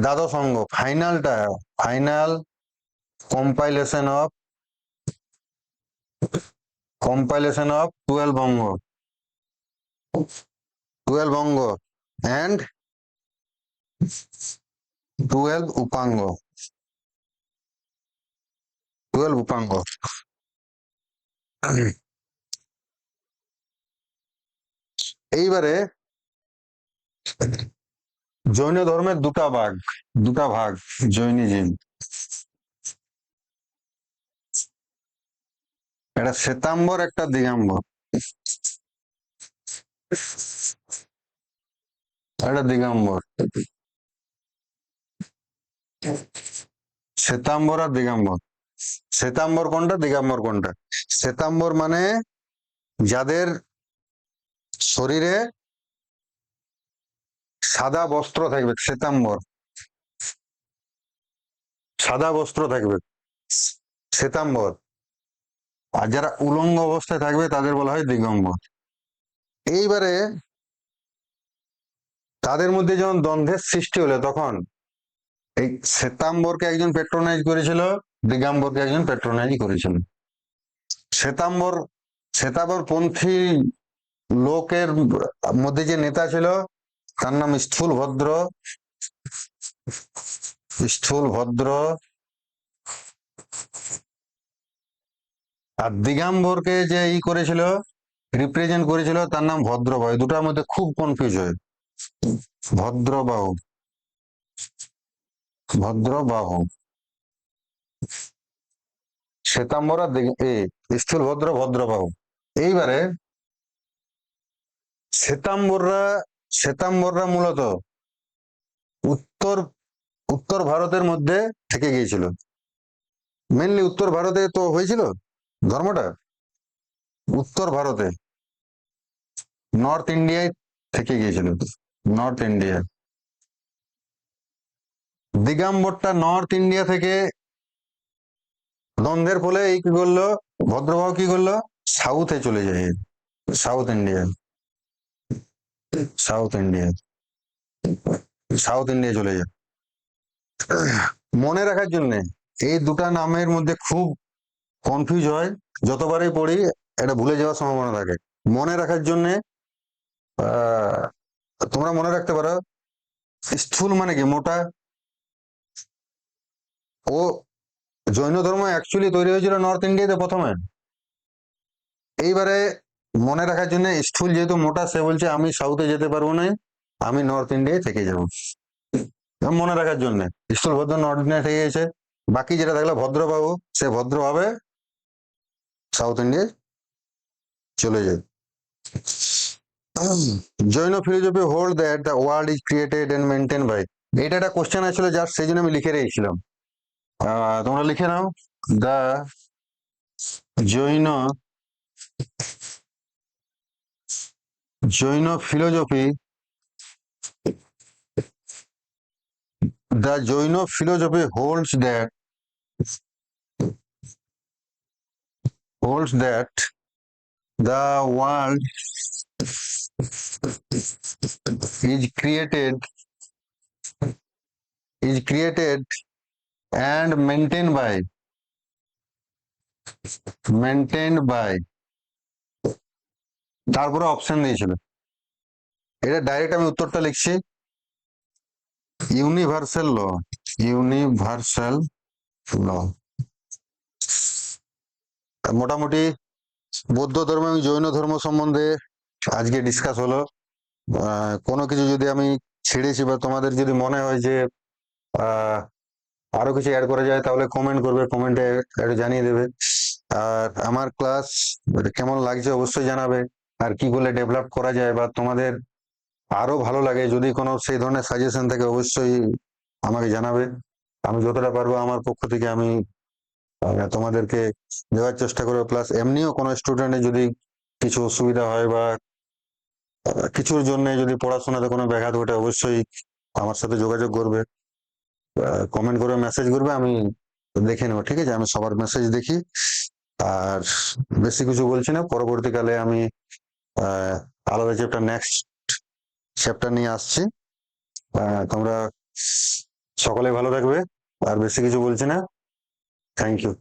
দ্বাদশ অঙ্গ, ফাইনাল কম্পাইলেশন অফ 12 অঙ্গ, 12 অঙ্গ and 12 উপাঙ্গ, 12 উপাঙ্গ। এইবারে জৈন ধর্মের দুটা ভাগ জৈনিজম, একটা শ্বেতাম্বর একটা দিগম্বর, একটা দিগম্বর, শ্বেতাম্বর আর দিগম্বর। শ্বেতাম্বর কোনটা, দিগম্বর কোনটা? শ্বেতাম্বর মানে যাদের শরীরে সাদা বস্ত্র থাকবে, শ্বেতাম্বর, সাদা বস্ত্র থাকবে শ্বেতাম্বর। আর যারা উলঙ্গ অবস্থায় থাকবে তাদের বলা হয় দিগম্বর। এইবারে তাদের মধ্যে যখন দ্বন্দ্বের সৃষ্টি হলো তখন এই শ্বেতাম্বরকে একজন প্যাট্রোনাইজ করেছিল, দিগম্বরকে একজন প্যাট্রোনাইজ করেছিল। শ্বেতাম্বর পন্থী লোকের মধ্যে যে নেতা ছিল তার নাম স্থূলভদ্র, আর দিগম্বরকে যে করেছিল, রিপ্রেজেন্ট করেছিল, তার নাম ভদ্রবাহু। দুটার মধ্যে খুব কনফিউজ হয়। ভদ্রবাহু শ্বেতাম্বর আর স্থূলভদ্র, ভদ্রবাহু। এইবারে শ্বেতাম্বররা মূলত উত্তর উত্তর ভারতের মধ্যে থেকে গিয়েছিল। মেনলি উত্তর ভারতে তো হয়েছিল ধর্মটা, উত্তর ভারতে, নর্থ ইন্ডিয়ায় থেকে গিয়েছিল, নর্থ ইন্ডিয়া। দিগম্বরটা নর্থ ইন্ডিয়া থেকে দ্বন্দ্বের ফলে এই কি করলো, ভদ্রবাহু কি করলো, সাউথে চলে যায়, south India, south India, south India চলে যায়। মনে রাখার জন্য এই দুটা নামের মধ্যে খুব কনফিউজ হয়, যতবারই পড়ি এটা ভুলে যাওয়ার সম্ভাবনা থাকে। মনে রাখার জন্য তোমরা মনে রাখতে পারো, স্থূল মানে কি, মোটা। ও জৈন ধর্ম অ্যাকচুয়ালি তৈরি হয়েছিল নর্থ ইন্ডিয়াতে প্রথমে। এইবারে মনে রাখার জন্য স্থূল যেহেতু মোটা, সে বলছে আমি সাউথে যেতে পারবো না, আমি নর্থ ইন্ডিয়ায় থেকে যাবো। মনে রাখার জন্য স্থূলভদ্র নর্থ ইন্ডিয়া থেকে গেছে, বাকি যেটা থাকলো ভদ্রবাহু, সে ভদ্রভাবে সাউথ ইন্ডিয়ায় চলে যায়। Jain philosophy hold that the world is created and maintain by, এটা একটা কোশ্চেন আসলে জাস্ট সেই জন্য আমি লিখে রেখেছিলাম, তোমরা লিখে নাও। The Jain philosophy, the Jaina philosophy holds that the world is created and maintained by, তারপরে অপশন দিয়েছিল, এটা ডাইরেক্ট আমি উত্তরটা লিখছি, ইউনিভার্সাল ল, ইউনিভার্সাল ল। মোটামুটি বৌদ্ধ ধর্ম এবং জৈন ধর্ম সম্বন্ধে আজকে ডিসকাস হলো। কোনো কিছু যদি আমি ছেড়েছি বা তোমাদের যদি মনে হয় যে আরো কিছু অ্যাড করা যায় তাহলে কমেন্ট করবে, কমেন্টে একটু জানিয়ে দেবে। আর আমার ক্লাস কেমন লাগছে অবশ্যই জানাবে, আর কি করলে ডেভেলপ করা যায় বা তোমাদের আরো ভালো লাগে, যদি কোনো সেই ধরনের সাজেশন থাকে অবশ্যই আমাকে জানাবে। আমি যতটা পারবো আমার পক্ষ থেকে আমি তোমাদেরকে দেওয়ার চেষ্টা করবো। প্লাস এমনিও কোনো স্টুডেন্টের যদি কিছু অসুবিধা হয় বা কিছুর জন্য যদি পড়াশোনাতে কোনো ব্যাঘাত ঘটে অবশ্যই আমার সাথে যোগাযোগ করবে, কমেন্ট করবে, মেসেজ করবে, আমি দেখে নেবো। ঠিক আছে, আমি সবার মেসেজ দেখি। আর বেশি কিছু বলছি না, পরবর্তীকালে আমি আলাদা চ্যাপ্টার, নেক্সট চ্যাপ্টার নিয়ে আসছি। তোমরা সকলে ভালো থাকবে, আর বেশি কিছু বলছি না। Thank you.